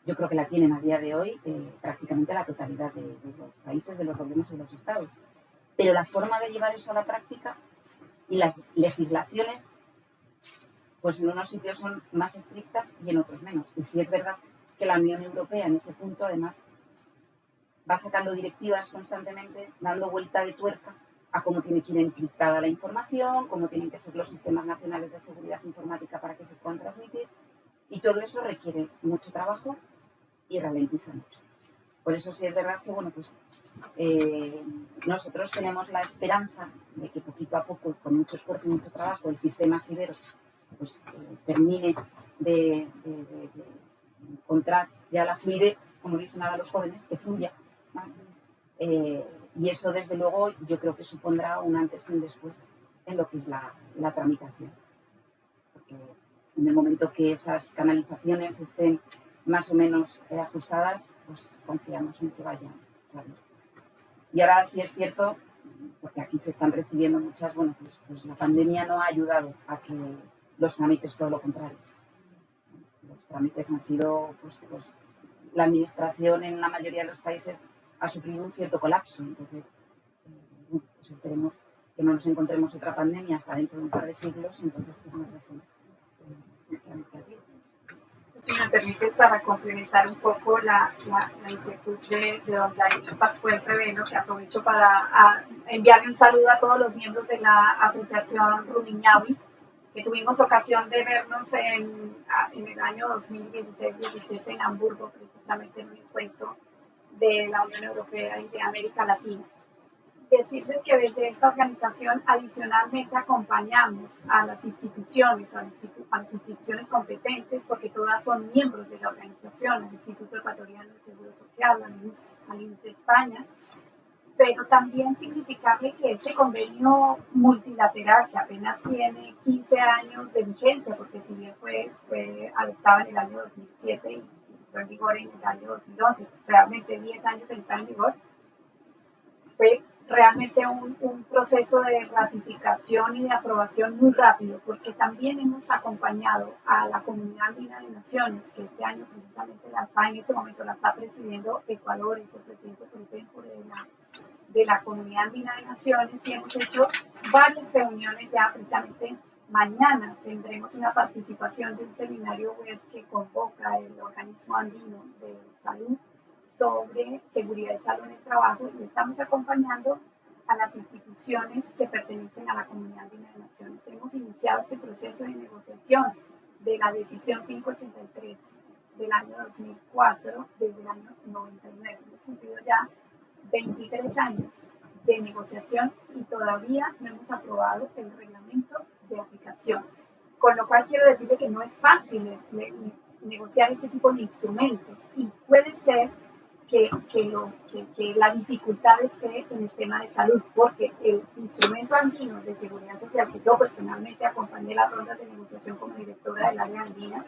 yo creo que la tienen a día de hoy prácticamente la totalidad de los países, de los gobiernos y de los estados. Pero la forma de llevar eso a la práctica y las legislaciones, pues en unos sitios son más estrictas y en otros menos. Y sí es verdad que la Unión Europea en ese punto, además, va sacando directivas constantemente, dando vuelta de tuerca a cómo tiene que ir encriptada la información, cómo tienen que ser los sistemas nacionales de seguridad informática para que se puedan transmitir, y todo eso requiere mucho trabajo y ralentiza mucho. Por eso sí es verdad que, bueno, pues nosotros tenemos la esperanza de que poquito a poco, con mucho esfuerzo y mucho trabajo, el sistema Siberos pues termine de encontrar ya la fluidez, como dicen ahora los jóvenes, que fluya, ¿vale? Y eso, desde luego, yo creo que supondrá un antes y un después en lo que es la tramitación. Porque en el momento que esas canalizaciones estén más o menos ajustadas, pues confiamos en que vayan. Claro. Y ahora sí es cierto, porque aquí se están recibiendo muchas, bueno, pues la pandemia no ha ayudado a que los trámites, todo lo contrario. Los trámites han sido, pues la administración en la mayoría de los países ha sufrido un cierto colapso. Entonces, pues esperemos que no nos encontremos otra pandemia hasta dentro de un par de siglos, entonces pues nos dejen Si me permites, para complementar un poco la inquietud de don Darío Pascual Reveno, que aprovecho para enviarle un saludo a todos los miembros de la Asociación Rumiñahui, que tuvimos ocasión de vernos en el año 2016-17 en Hamburgo, precisamente en un encuentro de la Unión Europea y de América Latina. Decirles que desde esta organización adicionalmente acompañamos a las instituciones, a las instituciones competentes, porque todas son miembros de la organización, el Instituto Ecuatoriano de Seguro Social, la INS de España, pero también significarle que este convenio multilateral, que apenas tiene 15 años de vigencia, porque si bien fue adoptado en el año 2007 y entró en vigor en el año 2011, realmente 10 años de entrar en vigor, fue realmente un proceso de ratificación y de aprobación muy rápido, porque también hemos acompañado a la Comunidad Andina de Naciones, que este año precisamente en este momento la está presidiendo Ecuador, es el presidente por tempore de la Comunidad Andina de Naciones, y hemos hecho varias reuniones ya. Precisamente mañana tendremos una participación de un seminario web que convoca el organismo andino de salud sobre seguridad y salud en el trabajo, y estamos acompañando a las instituciones que pertenecen a la Comunidad Andina de Naciones. Hemos iniciado este proceso de negociación de la decisión 583 del año 2004, desde el año 99. Hemos cumplido ya 23 años de negociación y todavía no hemos aprobado el reglamento de aplicación. Con lo cual quiero decirle que no es fácil negociar este tipo de instrumentos, y puede ser que la dificultad esté en el tema de salud, porque el instrumento andino de seguridad social, que yo personalmente acompañé las rondas de negociación como directora del área andina,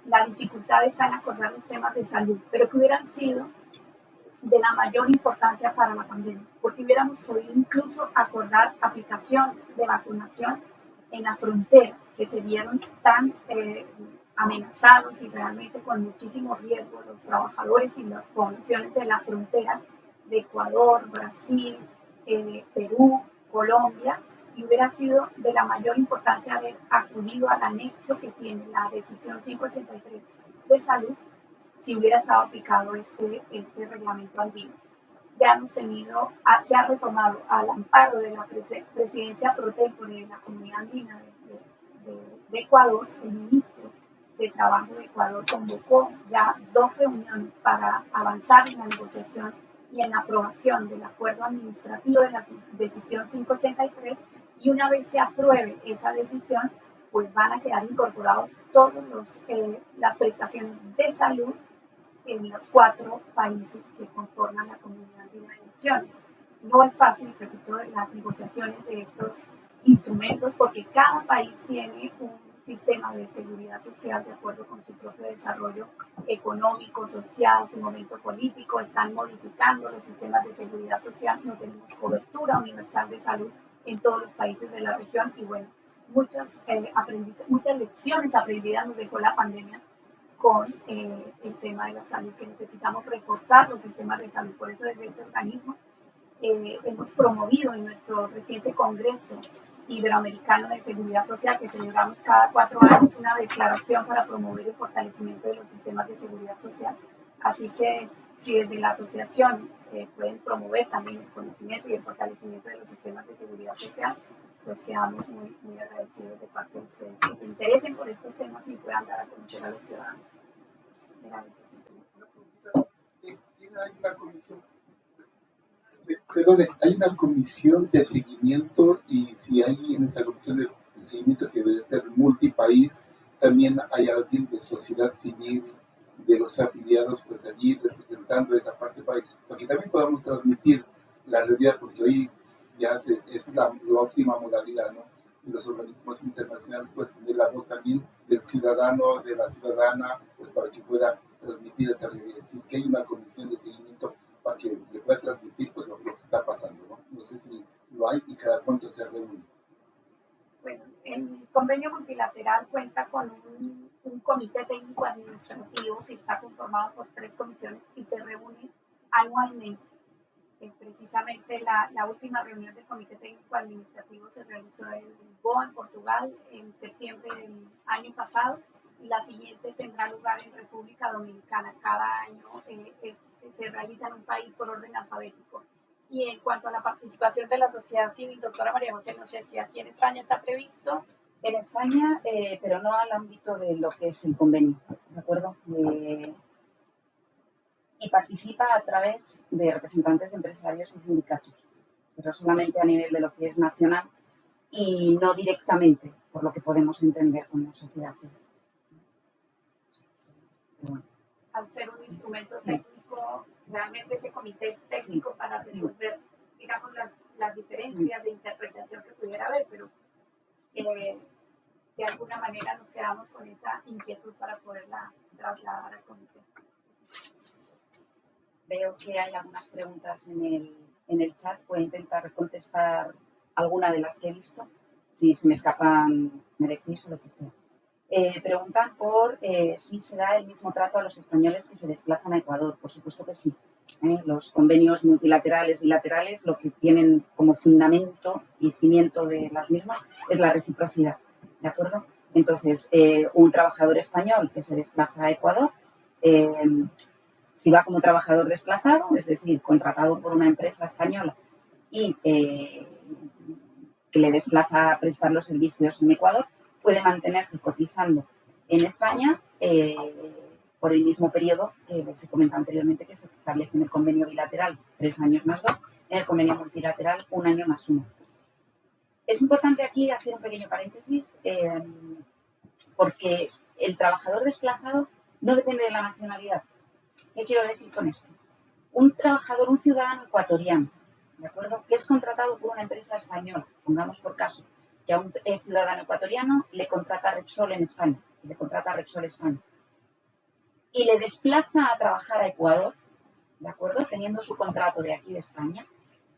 la dificultad está en acordar los temas de salud, pero que hubieran sido de la mayor importancia para la pandemia, porque hubiéramos podido incluso acordar aplicación de vacunación en la frontera, que se vieron tan amenazados y realmente con muchísimo riesgo los trabajadores y las poblaciones de la frontera de Ecuador, Brasil, Perú, Colombia, y hubiera sido de la mayor importancia haber acudido al anexo que tiene la decisión 583 de salud si hubiera estado aplicado este reglamento andino. Ya hemos tenido, se ha retomado al amparo de la presidencia pro tempore de la Comunidad Andina de Ecuador. El ministro de Trabajo de Ecuador convocó ya 2 reuniones para avanzar en la negociación y en la aprobación del acuerdo administrativo de la decisión 583, y una vez se apruebe esa decisión, pues van a quedar incorporados todas las prestaciones de salud en los 4 países que conforman la Comunidad de las Naciones. No es fácil, repito, las negociaciones de estos instrumentos porque cada país tiene un sistema de seguridad social de acuerdo con su propio desarrollo económico, social, su momento político. Están modificando los sistemas de seguridad social, no tenemos cobertura universal de salud en todos los países de la región y bueno, muchas lecciones aprendidas nos dejó la pandemia con el tema de la salud, que necesitamos reforzar los sistemas de salud. Por eso desde este organismo hemos promovido en nuestro reciente Congreso Iberoamericano de Seguridad Social, que celebramos cada 4 años, una declaración para promover el fortalecimiento de los sistemas de seguridad social. Así que si desde la asociación pueden promover también el conocimiento y el fortalecimiento de los sistemas de seguridad social, pues quedamos muy, muy agradecidos de parte de ustedes que se interesen por estos temas y puedan dar a conocer a los ciudadanos. Gracias. Hay una comisión de seguimiento y si hay en esta comisión de seguimiento que debe ser multipaís, también hay alguien de sociedad civil, de los afiliados, pues allí representando esa parte para que también podamos transmitir la realidad, porque hoy ya es la óptima modalidad, ¿no? Y los organismos internacionales pueden tener la voz también del ciudadano, de la ciudadana, pues para que pueda transmitir esa realidad. Si es que hay una comisión de seguimiento para que le pueda transmitir pues lo que está pasando, ¿no? No sé si lo hay y cada cuánto se reúne. Bueno, el convenio multilateral cuenta con un comité técnico administrativo que está conformado por 3 comisiones y se reúne anualmente. Precisamente la última reunión del comité técnico administrativo se realizó en Lisboa, en Portugal, en septiembre del año pasado, y la siguiente tendrá lugar en República Dominicana. Cada año se realiza en un país por orden alfabético. Y en cuanto a la participación de la sociedad civil, doctora María José, no sé si aquí en España está previsto. En España, pero no al ámbito de lo que es el convenio, ¿de acuerdo? Y participa a través de representantes de empresarios y sindicatos, pero solamente a nivel de lo que es nacional y no directamente, por lo que podemos entender como sociedad civil. Bueno. Al ser un instrumento técnico, realmente ese comité es técnico para resolver, digamos, las diferencias de interpretación que pudiera haber, pero de alguna manera nos quedamos con esa inquietud para poderla trasladar al comité. Veo que hay algunas preguntas en el chat. Voy a intentar contestar alguna de las que he visto. Si se me escapan, me decís lo que sea. Preguntan por si se da el mismo trato a los españoles que se desplazan a Ecuador. Por supuesto que sí. Los convenios multilaterales, bilaterales, lo que tienen como fundamento y cimiento de las mismas es la reciprocidad. ¿De acuerdo? Entonces, un trabajador español que se desplaza a Ecuador, si va como trabajador desplazado, es decir, contratado por una empresa española y que le desplaza a prestar los servicios en Ecuador, puede mantenerse cotizando en España por el mismo periodo que se comenta anteriormente, que se establece en el convenio bilateral 3 años más 2, en el convenio multilateral 1 año más 1. Es importante aquí hacer un pequeño paréntesis porque el trabajador desplazado no depende de la nacionalidad. ¿Qué quiero decir con esto? Un trabajador, un ciudadano ecuatoriano, ¿de acuerdo? Que es contratado por una empresa española, pongamos por caso, que a un ciudadano ecuatoriano le contrata Repsol en España, y le desplaza a trabajar a Ecuador, ¿de acuerdo? Teniendo su contrato de aquí de España,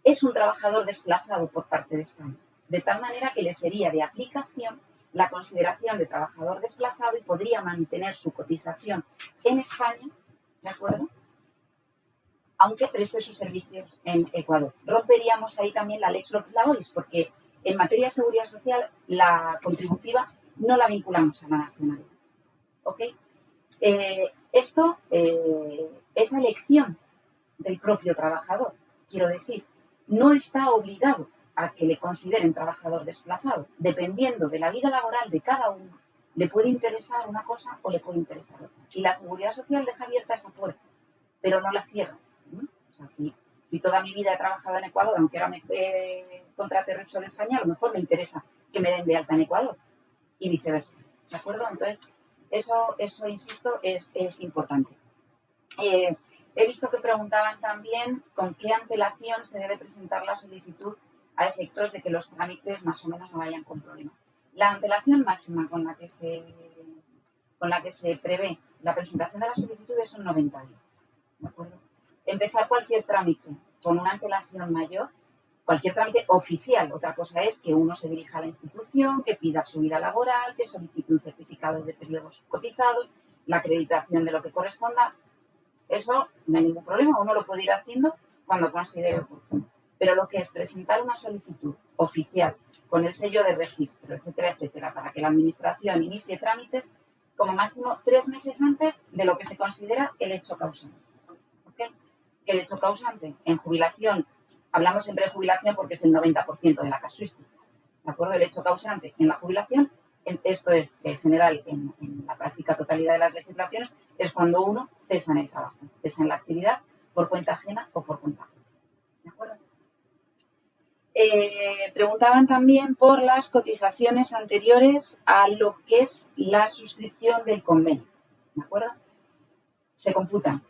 es un trabajador desplazado por parte de España, de tal manera que le sería de aplicación la consideración de trabajador desplazado y podría mantener su cotización en España, ¿de acuerdo? Aunque preste sus servicios en Ecuador. Romperíamos ahí también la lex laboris, porque en materia de seguridad social la contributiva no la vinculamos a la nacionalidad. ¿Ok? Esto es elección del propio trabajador. Quiero decir, no está obligado a que le consideren trabajador desplazado. Dependiendo de la vida laboral de cada uno, le puede interesar una cosa o le puede interesar otra. Y la seguridad social deja abierta esa puerta, pero no la cierra. O sea, si toda mi vida he trabajado en Ecuador, aunque ahora me contrate Repsol España, a lo mejor me interesa que me den de alta en Ecuador. y viceversa, ¿de acuerdo? Entonces, eso insisto, es importante. He visto que preguntaban también con qué antelación se debe presentar la solicitud a efectos de que los trámites más o menos no vayan con problemas. La antelación máxima con la que se prevé la presentación de las solicitudes son 90 días. ¿De acuerdo? Empezar cualquier trámite con una antelación mayor, cualquier trámite oficial. Otra cosa es que uno se dirija a la institución, que pida su vida laboral, que solicite un certificado de periodos cotizados, la acreditación de lo que corresponda. Eso no hay ningún problema, uno lo puede ir haciendo cuando considere oportuno. Pero lo que es presentar una solicitud oficial con el sello de registro, etcétera, etcétera, para que la administración inicie trámites como máximo 3 meses antes de lo que se considera el hecho causante. ¿Okay? El hecho causante en jubilación, hablamos siempre de jubilación porque es el 90% de la casuística. ¿De acuerdo? El hecho causante en la jubilación, esto es general en la práctica totalidad de las legislaciones, es cuando uno cesa en el trabajo, cesa en la actividad por cuenta ajena o por cuenta ajena. ¿De acuerdo? Preguntaban también por las cotizaciones anteriores a lo que es la suscripción del convenio. ¿De acuerdo? Se computan.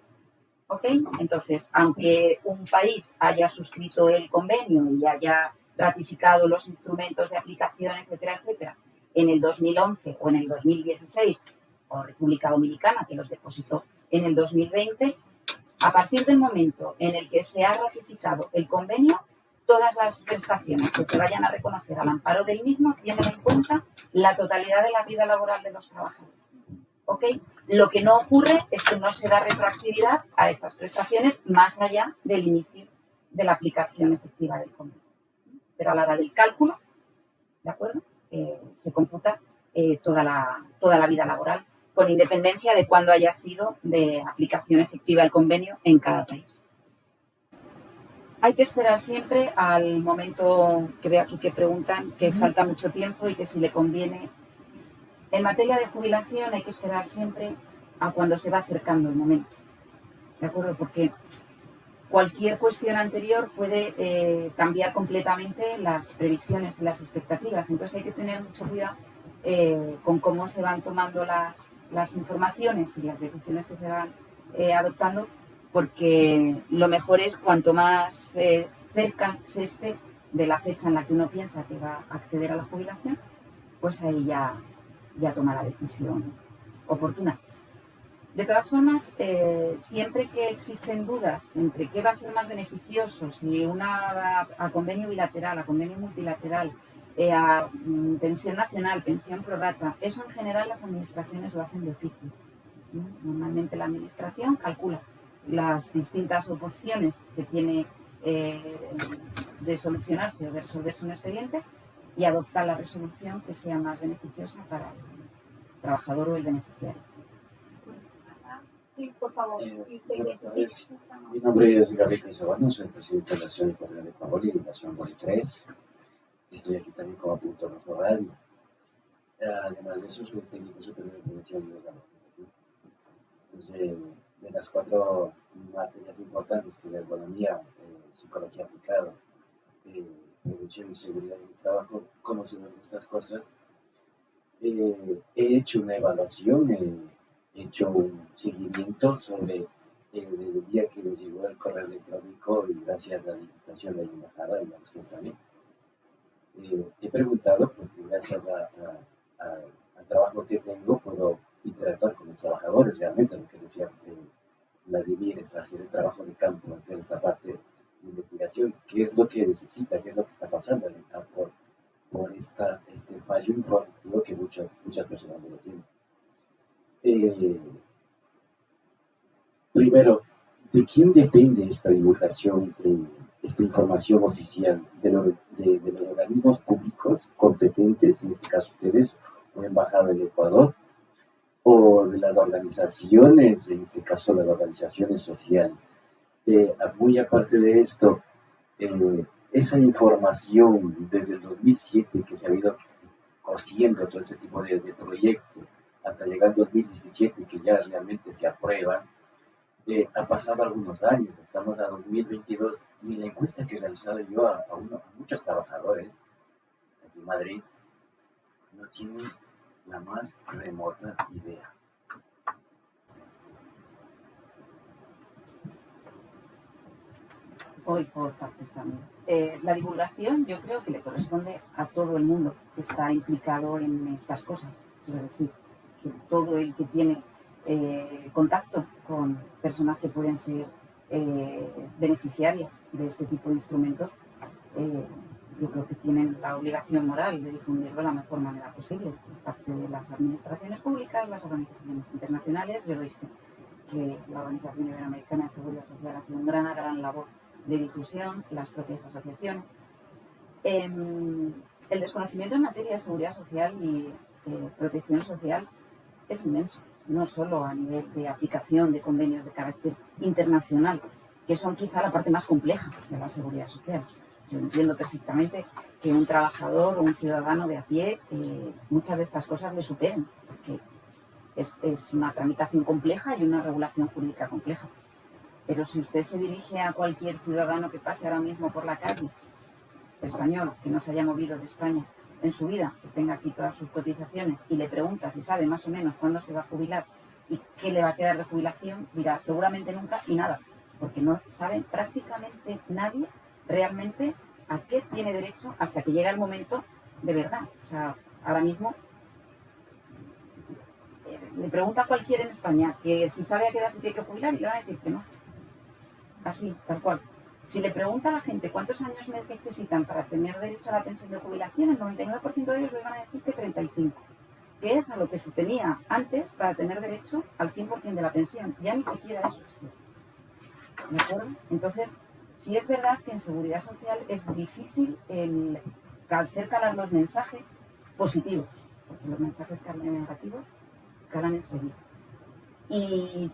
¿Ok? Entonces, aunque un país haya suscrito el convenio y haya ratificado los instrumentos de aplicación, etcétera, etcétera, en el 2011 o en el 2016, o República Dominicana, que los depositó en el 2020, a partir del momento en el que se ha ratificado el convenio, todas las prestaciones que se vayan a reconocer al amparo del mismo tienen en cuenta la totalidad de la vida laboral de los trabajadores. ¿Ok? Lo que no ocurre es que no se da retroactividad a estas prestaciones más allá del inicio de la aplicación efectiva del convenio. Pero a la hora del cálculo, ¿de acuerdo? Se computa toda la vida laboral, con independencia de cuándo haya sido de aplicación efectiva el convenio en cada país. Hay que esperar siempre al momento que veo aquí que preguntan, que falta mucho tiempo y que si le conviene. En materia de jubilación hay que esperar siempre a cuando se va acercando el momento, ¿de acuerdo? Porque cualquier cuestión anterior puede cambiar completamente las previsiones y las expectativas. Entonces hay que tener mucho cuidado con cómo se van tomando las informaciones y las decisiones que se van adoptando, porque lo mejor es cuanto más cerca se esté de la fecha en la que uno piensa que va a acceder a la jubilación, pues ahí ya toma la decisión oportuna. De todas formas, siempre que existen dudas entre qué va a ser más beneficioso, si una va a convenio bilateral, a convenio multilateral, a pensión nacional, pensión pro rata, eso en general las administraciones lo hacen de oficio. Normalmente la administración calcula las distintas opciones que tiene de solucionarse o de resolverse un expediente y adopta la resolución que sea más beneficiosa para el trabajador o el beneficiario. Sí, por favor. Buenas tardes. Mi nombre es Gabriel Crisóbal, soy presidente de la Asociación Ecuatoriana de Ecuador y de la Nación Boli 3. Estoy aquí también como apuntógrafo radio. Además de eso, soy técnico superior de prevención y de la Entonces, de las 4 materias importantes que es la ergonomía, psicología aplicada, prevención y seguridad en el trabajo, conociendo estas cosas, he hecho una evaluación, he hecho un seguimiento sobre desde el día que me llegó el correo electrónico y gracias a la Diputación de la Embajada, y a usted sabe, he preguntado porque gracias al trabajo que tengo puedo interactuar con los trabajadores realmente, lo que decía Vladimir, es hacer el trabajo de campo, hacer esta parte de investigación, qué es lo que necesita, qué es lo que está pasando por este fallo informativo que muchas personas no lo tienen. Primero, ¿de quién depende esta divulgación, esta información oficial? ¿De los organismos públicos competentes, en este caso ustedes, o Embajada del Ecuador, o de las organizaciones, en este caso las organizaciones sociales? Muy aparte de esto, esa información desde el 2007 que se ha ido cosiendo todo ese tipo de proyectos hasta llegar al 2017 que ya realmente se aprueba, han pasado algunos años, estamos a 2022 y la encuesta que he realizado yo a muchos trabajadores aquí en Madrid no tiene la más remota idea. Voy por partes también. La divulgación yo creo que le corresponde a todo el mundo que está implicado en estas cosas. Quiero decir, que todo el que tiene contacto con personas que pueden ser beneficiarias de este tipo de instrumentos, yo creo que tienen la obligación moral de difundirlo de la mejor manera posible, por parte de las administraciones públicas, las organizaciones internacionales. Yo doy fe que la Organización Iberoamericana de Seguridad Social hace una gran labor de difusión, las propias asociaciones. El desconocimiento en materia de seguridad social y protección social es inmenso, no solo a nivel de aplicación de convenios de carácter internacional, que son quizá la parte más compleja de la seguridad social. Yo entiendo perfectamente que un trabajador o un ciudadano de a pie muchas de estas cosas le superen, porque es una tramitación compleja y una regulación jurídica compleja. Pero si usted se dirige a cualquier ciudadano que pase ahora mismo por la calle, español, que no se haya movido de España en su vida, que tenga aquí todas sus cotizaciones, y le pregunta si sabe más o menos cuándo se va a jubilar y qué le va a quedar de jubilación, dirá seguramente nunca y nada, porque no sabe prácticamente nadie realmente a qué tiene derecho hasta que llega el momento de verdad. O sea, ahora mismo le pregunta a cualquiera en España que si sabe a qué edad se tiene que jubilar y le van a decir que no. Así, tal cual. Si le pregunta a la gente cuántos años necesitan para tener derecho a la pensión de jubilación, el 99% de ellos le van a decir que 35, que es a lo que se tenía antes para tener derecho al 100% de la pensión. Ya ni siquiera eso es. ¿De acuerdo? Entonces, sí es verdad que en seguridad social es difícil el hacer calar los mensajes positivos, porque los mensajes negativos calan enseguida. Y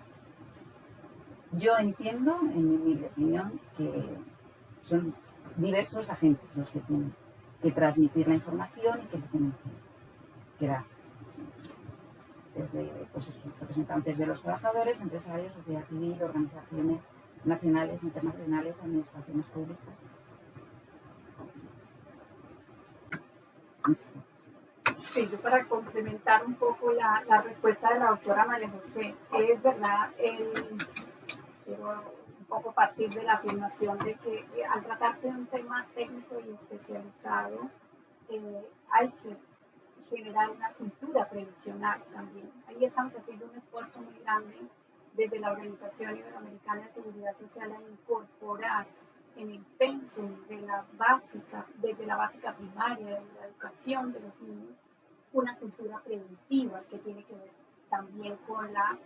yo entiendo, en mi humilde opinión, que son diversos agentes los que tienen que transmitir la información y que le tienen que dar. Desde representantes de los trabajadores, empresarios, sociedad civil, organizaciones nacionales, internacionales, administraciones públicas. Sí, yo para complementar un poco la respuesta de la doctora María José, es verdad, quiero un poco partir de la afirmación de que al tratarse de un tema técnico y especializado, hay que generar una cultura previsional también. Ahí estamos haciendo un esfuerzo muy grande desde la Organización Iberoamericana de Seguridad Social a incorporar en el pensum de la básica, desde la básica primaria, de la educación de los niños, una cultura preventiva que tiene que ver también con la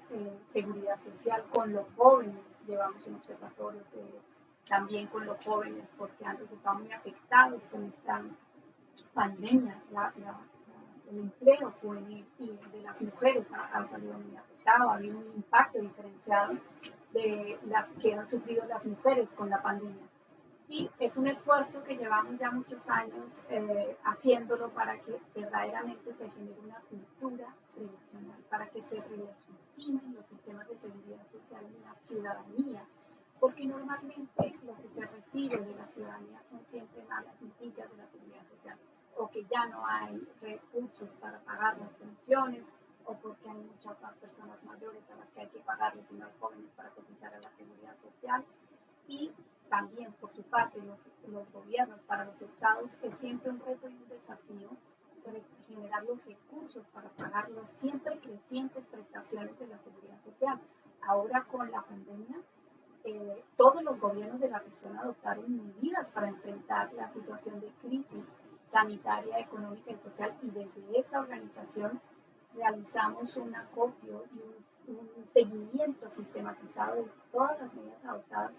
seguridad social, con los jóvenes. Llevamos un observatorio también con los jóvenes porque antes estaban muy afectados con esta pandemia, el empleo juvenil y de las mujeres ha salido muy afectado, ha habido un impacto diferenciado de las que han sufrido las mujeres con la pandemia. Y es un esfuerzo que llevamos ya muchos años haciéndolo para que verdaderamente se genere una cultura previsional, para que se relegitimen los sistemas de seguridad social en la ciudadanía, porque normalmente lo que se recibe de la ciudadanía son siempre malas noticias de la seguridad social, o que ya no hay recursos para pagar las pensiones, o porque hay muchas más personas mayores a las que hay que pagarles y no hay jóvenes para cotizar a la seguridad social. Y también, por su parte, los gobiernos, para los estados, es siempre un reto y un desafío generar los recursos para pagar las siempre crecientes prestaciones de la seguridad social. Ahora, con la pandemia, todos los gobiernos de la región adoptaron medidas para enfrentar la situación de crisis sanitaria, económica y social, y desde esta organización realizamos un acopio y un seguimiento sistematizado de todas las medidas adoptadas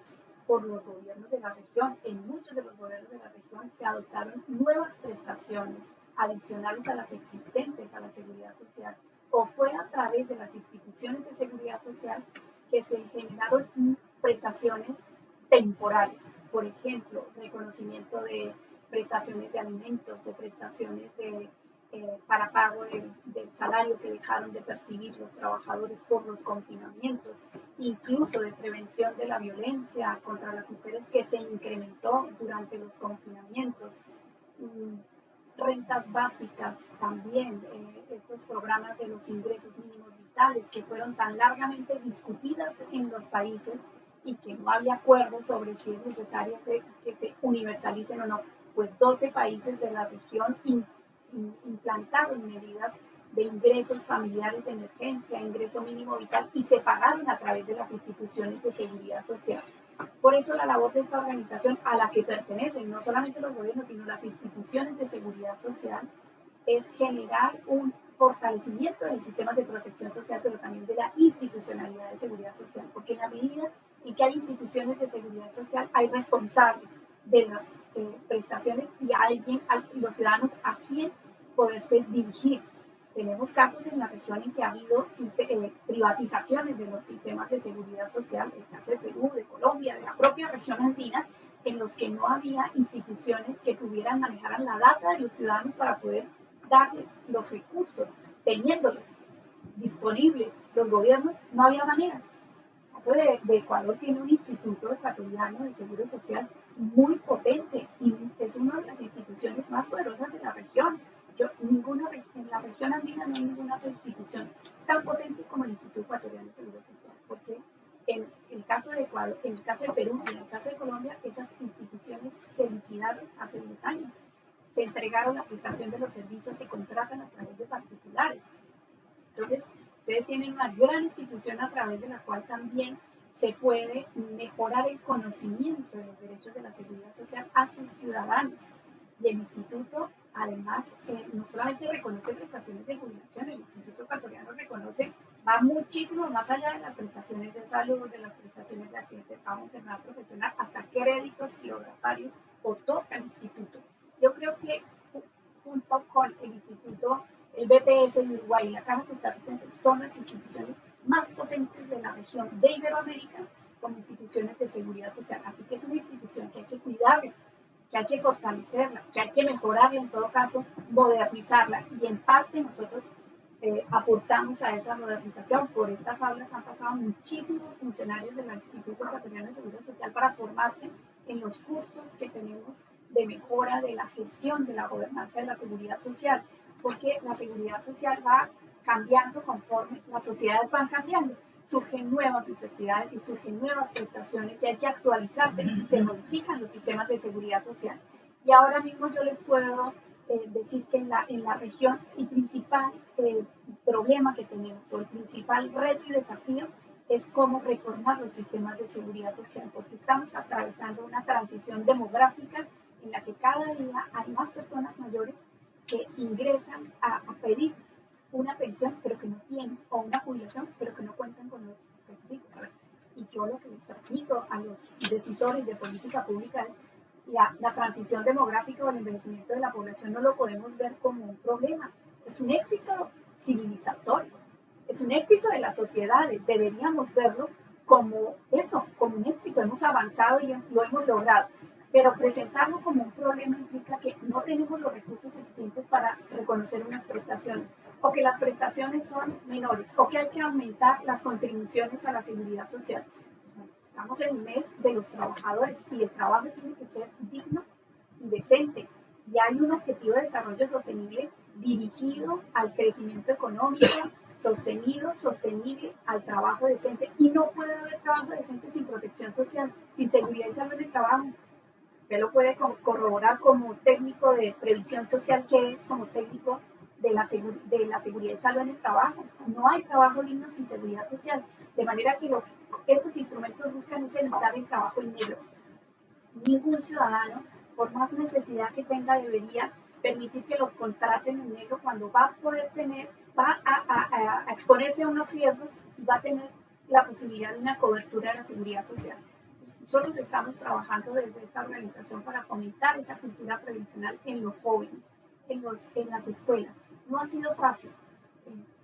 por los gobiernos de la región. En muchos de los gobiernos de la región se adoptaron nuevas prestaciones adicionales a las existentes a la seguridad social, o fue a través de las instituciones de seguridad social que se generaron prestaciones temporales. Por ejemplo, reconocimiento de prestaciones de alimentos, de prestaciones para pago del salario que dejaron de percibir los trabajadores por los confinamientos, incluso de prevención de la violencia contra las mujeres que se incrementó durante los confinamientos. rentas básicas también, estos programas de los ingresos mínimos vitales que fueron tan largamente discutidas en los países y que no había acuerdo sobre si es necesario que se universalicen o no. Pues 12 países de la región implantaron medidas de ingresos familiares de emergencia, ingreso mínimo vital, y se pagaron a través de las instituciones de seguridad social. Por eso la labor de esta organización, a la que pertenecen no solamente los gobiernos, sino las instituciones de seguridad social, es generar un fortalecimiento de los sistemas de protección social, pero también de la institucionalidad de seguridad social, porque en la medida en que hay instituciones de seguridad social, hay responsables de las prestaciones y los ciudadanos a quien poderse dirigir. Tenemos casos en la región en que ha habido privatizaciones de los sistemas de seguridad social, el caso de Perú, de Colombia, de la propia región andina, en los que no había instituciones que manejaran la data de los ciudadanos para poder darles los recursos, teniéndolos disponibles los gobiernos, no había manera. El caso de Ecuador tiene un instituto ecuatoriano de seguro social muy potente y es una de las instituciones más poderosas de la región. En la región andina no hay ninguna otra institución tan potente como el Instituto Ecuatoriano de Seguro Social, porque en el caso de Ecuador, en el caso de Perú y en el caso de Colombia, esas instituciones se liquidaron hace 10 años. Se entregaron la prestación de los servicios, se contratan a través de particulares. Entonces, ustedes tienen una gran institución a través de la cual también se puede mejorar el conocimiento de los derechos de la seguridad social a sus ciudadanos. Y el instituto, además, no solamente reconoce prestaciones de jubilación, el Instituto Ecuatoriano va muchísimo más allá de las prestaciones de salud, de las prestaciones de accidente de trabajo, enfermedad profesional, hasta créditos kilogramarios otorga el instituto. Yo creo que junto con el instituto, el BPS en Uruguay y la Caja Costarricense son las instituciones más potentes de la región de Iberoamérica como instituciones de seguridad social. Así que es una institución que hay que cuidarla, que hay que fortalecerla, que hay que mejorarla, en todo caso, modernizarla. Y en parte nosotros aportamos a esa modernización. Por estas aulas han pasado muchísimos funcionarios del Instituto Ecuatoriano de Seguro Social para formarse en los cursos que tenemos de mejora de la gestión de la gobernanza de la seguridad social, porque la seguridad social va cambiando conforme las sociedades van cambiando. Surgen nuevas necesidades y surgen nuevas prestaciones y hay que actualizarse y se modifican los sistemas de seguridad social. Y ahora mismo yo les puedo decir que en la región el principal problema que tenemos o el principal reto y desafío es cómo reformar los sistemas de seguridad social, porque estamos atravesando una transición demográfica en la que cada día hay más personas mayores que ingresan a pedir una pensión pero que no tienen, o una jubilación pero que no cuentan con los requisitos. Y yo lo que les transmito a los decisores de política pública es la transición demográfica o el envejecimiento de la población no lo podemos ver como un problema, es un éxito civilizatorio, es un éxito de las sociedades, deberíamos verlo como eso, como un éxito, hemos avanzado y lo hemos logrado. Pero presentarlo como un problema implica que no tenemos los recursos suficientes para reconocer unas prestaciones, o que las prestaciones son menores, o que hay que aumentar las contribuciones a la seguridad social. Estamos en el mes de los trabajadores y el trabajo tiene que ser digno y decente. Y hay un objetivo de desarrollo sostenible dirigido al crecimiento económico, sostenible, al trabajo decente. Y no puede haber trabajo decente sin protección social, sin seguridad y salud del trabajo. Usted lo puede corroborar como técnico de previsión social, que es como técnico de la seguridad y salud en el trabajo. No hay trabajo digno sin seguridad social. De manera que estos instrumentos buscan es evitar el trabajo en negro. Ningún ciudadano, por más necesidad que tenga, debería permitir que lo contraten en negro cuando va a exponerse a unos riesgos y va a tener la posibilidad de una cobertura de la seguridad social. Nosotros estamos trabajando desde esta organización para fomentar esa cultura previsional en los jóvenes, en las escuelas. No ha sido fácil.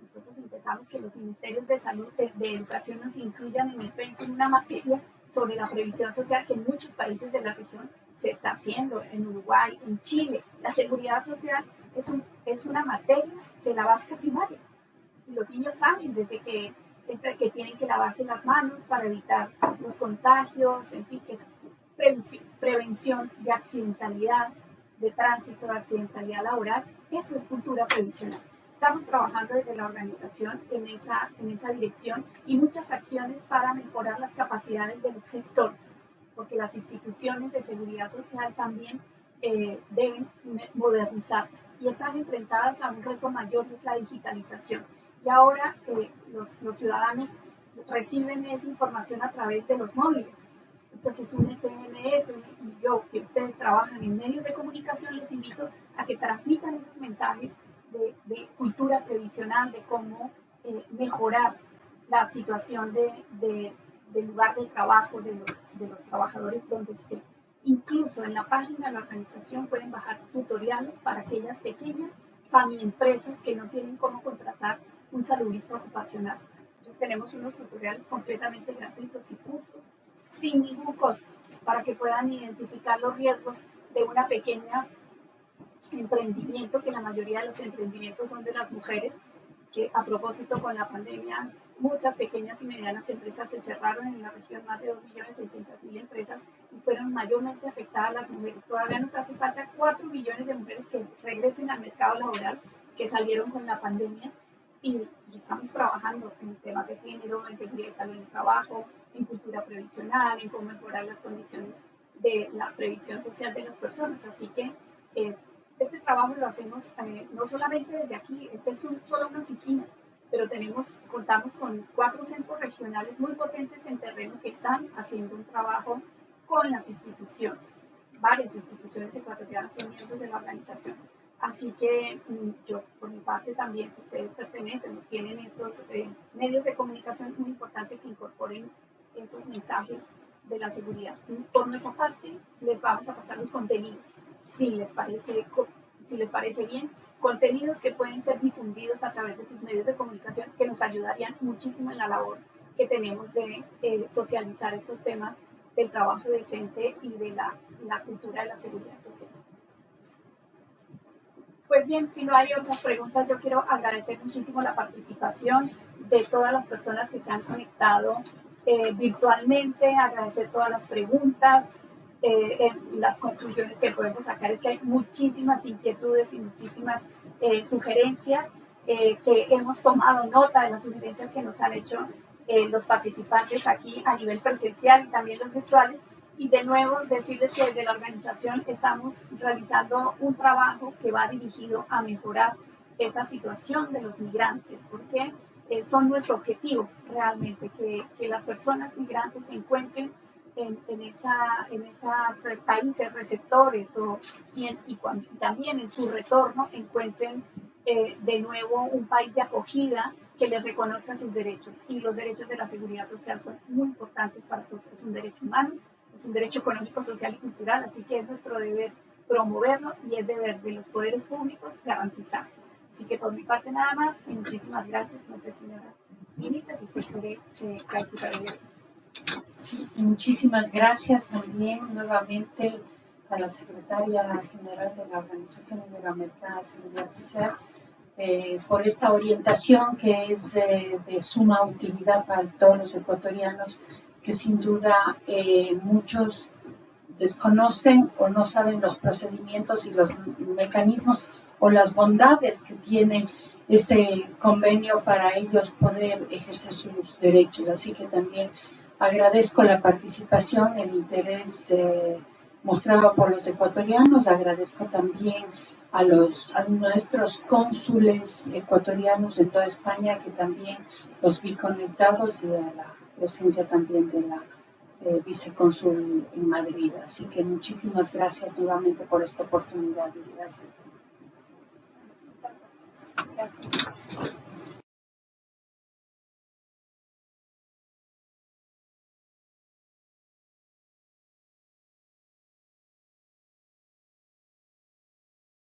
Nosotros intentamos que los ministerios de salud, de educación, nos incluyan en el pensum una materia sobre la previsión social que en muchos países de la región se está haciendo, en Uruguay, en Chile. La seguridad social es una materia de la básica primaria. Y los niños saben desde que tienen que lavarse las manos para evitar los contagios, en fin, que es prevención de accidentalidad, de tránsito, de accidentalidad laboral, eso es cultura previsional. Estamos trabajando desde la organización en esa dirección y muchas acciones para mejorar las capacidades de los gestores, porque las instituciones de seguridad social también deben modernizarse y están enfrentadas a un reto mayor, que es la digitalización. Y ahora los ciudadanos reciben esa información a través de los móviles. Entonces, un SMS y yo, que ustedes trabajan en medios de comunicación, los invito a que transmitan esos mensajes de cultura previsional, de cómo mejorar la situación del lugar de trabajo de los trabajadores donde estén. Incluso en la página de la organización pueden bajar tutoriales para aquellas pequeñas empresas que no tienen cómo contratar un saludista ocupacional. Entonces tenemos unos tutoriales completamente gratuitos y cursos sin ningún costo para que puedan identificar los riesgos de una pequeña emprendimiento, que la mayoría de los emprendimientos son de las mujeres, que a propósito con la pandemia muchas pequeñas y medianas empresas se cerraron en la región, más de 2.600.000 empresas, y fueron mayormente afectadas las mujeres. Todavía nos hace falta 4 millones de mujeres que regresen al mercado laboral, que salieron con la pandemia, y estamos trabajando en temas de género, en seguridad y salud en el trabajo, en cultura previsional, en cómo mejorar las condiciones de la previsión social de las personas. Así que este trabajo lo hacemos no solamente desde aquí, esta es solo una oficina, pero contamos con 4 centros regionales muy potentes en terreno que están haciendo un trabajo con las instituciones. Varias instituciones ecuatorianas son miembros de la organización. Así que yo, por mi parte también, si ustedes pertenecen o tienen estos medios de comunicación, es muy importante que incorporen esos mensajes de la seguridad. Por nuestra parte, les vamos a pasar los contenidos, si les parece bien, contenidos que pueden ser difundidos a través de sus medios de comunicación, que nos ayudarían muchísimo en la labor que tenemos de socializar estos temas del trabajo decente y de la cultura de la seguridad social. Pues bien, si no hay otras preguntas, yo quiero agradecer muchísimo la participación de todas las personas que se han conectado virtualmente, agradecer todas las preguntas. Las conclusiones que podemos sacar es que hay muchísimas inquietudes y muchísimas sugerencias, que hemos tomado nota de las sugerencias que nos han hecho los participantes aquí a nivel presencial y también los virtuales. Y de nuevo decirles que desde la organización estamos realizando un trabajo que va dirigido a mejorar esa situación de los migrantes, porque son nuestro objetivo realmente, que las personas migrantes se encuentren en esos países receptores y también en su retorno encuentren de nuevo un país de acogida que les reconozca sus derechos. Y los derechos de la seguridad social son muy importantes para todos. Es un derecho humano, es un derecho económico, social y cultural, así que es nuestro deber promoverlo y es deber de los poderes públicos garantizarlo. Así que por mi parte nada más y muchísimas gracias. No sé, señora ministra, si usted quiere clarificar el evento. Sí, muchísimas gracias también nuevamente a la secretaria general de la Organización Iberoamericana de Seguridad Social por esta orientación que es de suma utilidad para todos los ecuatorianos, que sin duda muchos desconocen o no saben los procedimientos y los mecanismos o las bondades que tiene este convenio para ellos poder ejercer sus derechos. Así que también agradezco la participación, el interés mostrado por los ecuatorianos. Agradezco también a nuestros cónsules ecuatorianos en toda España, que también los vi conectados, y a la presencia también de la vicecónsul en Madrid. Así que muchísimas gracias nuevamente por esta oportunidad. Gracias. Gracias.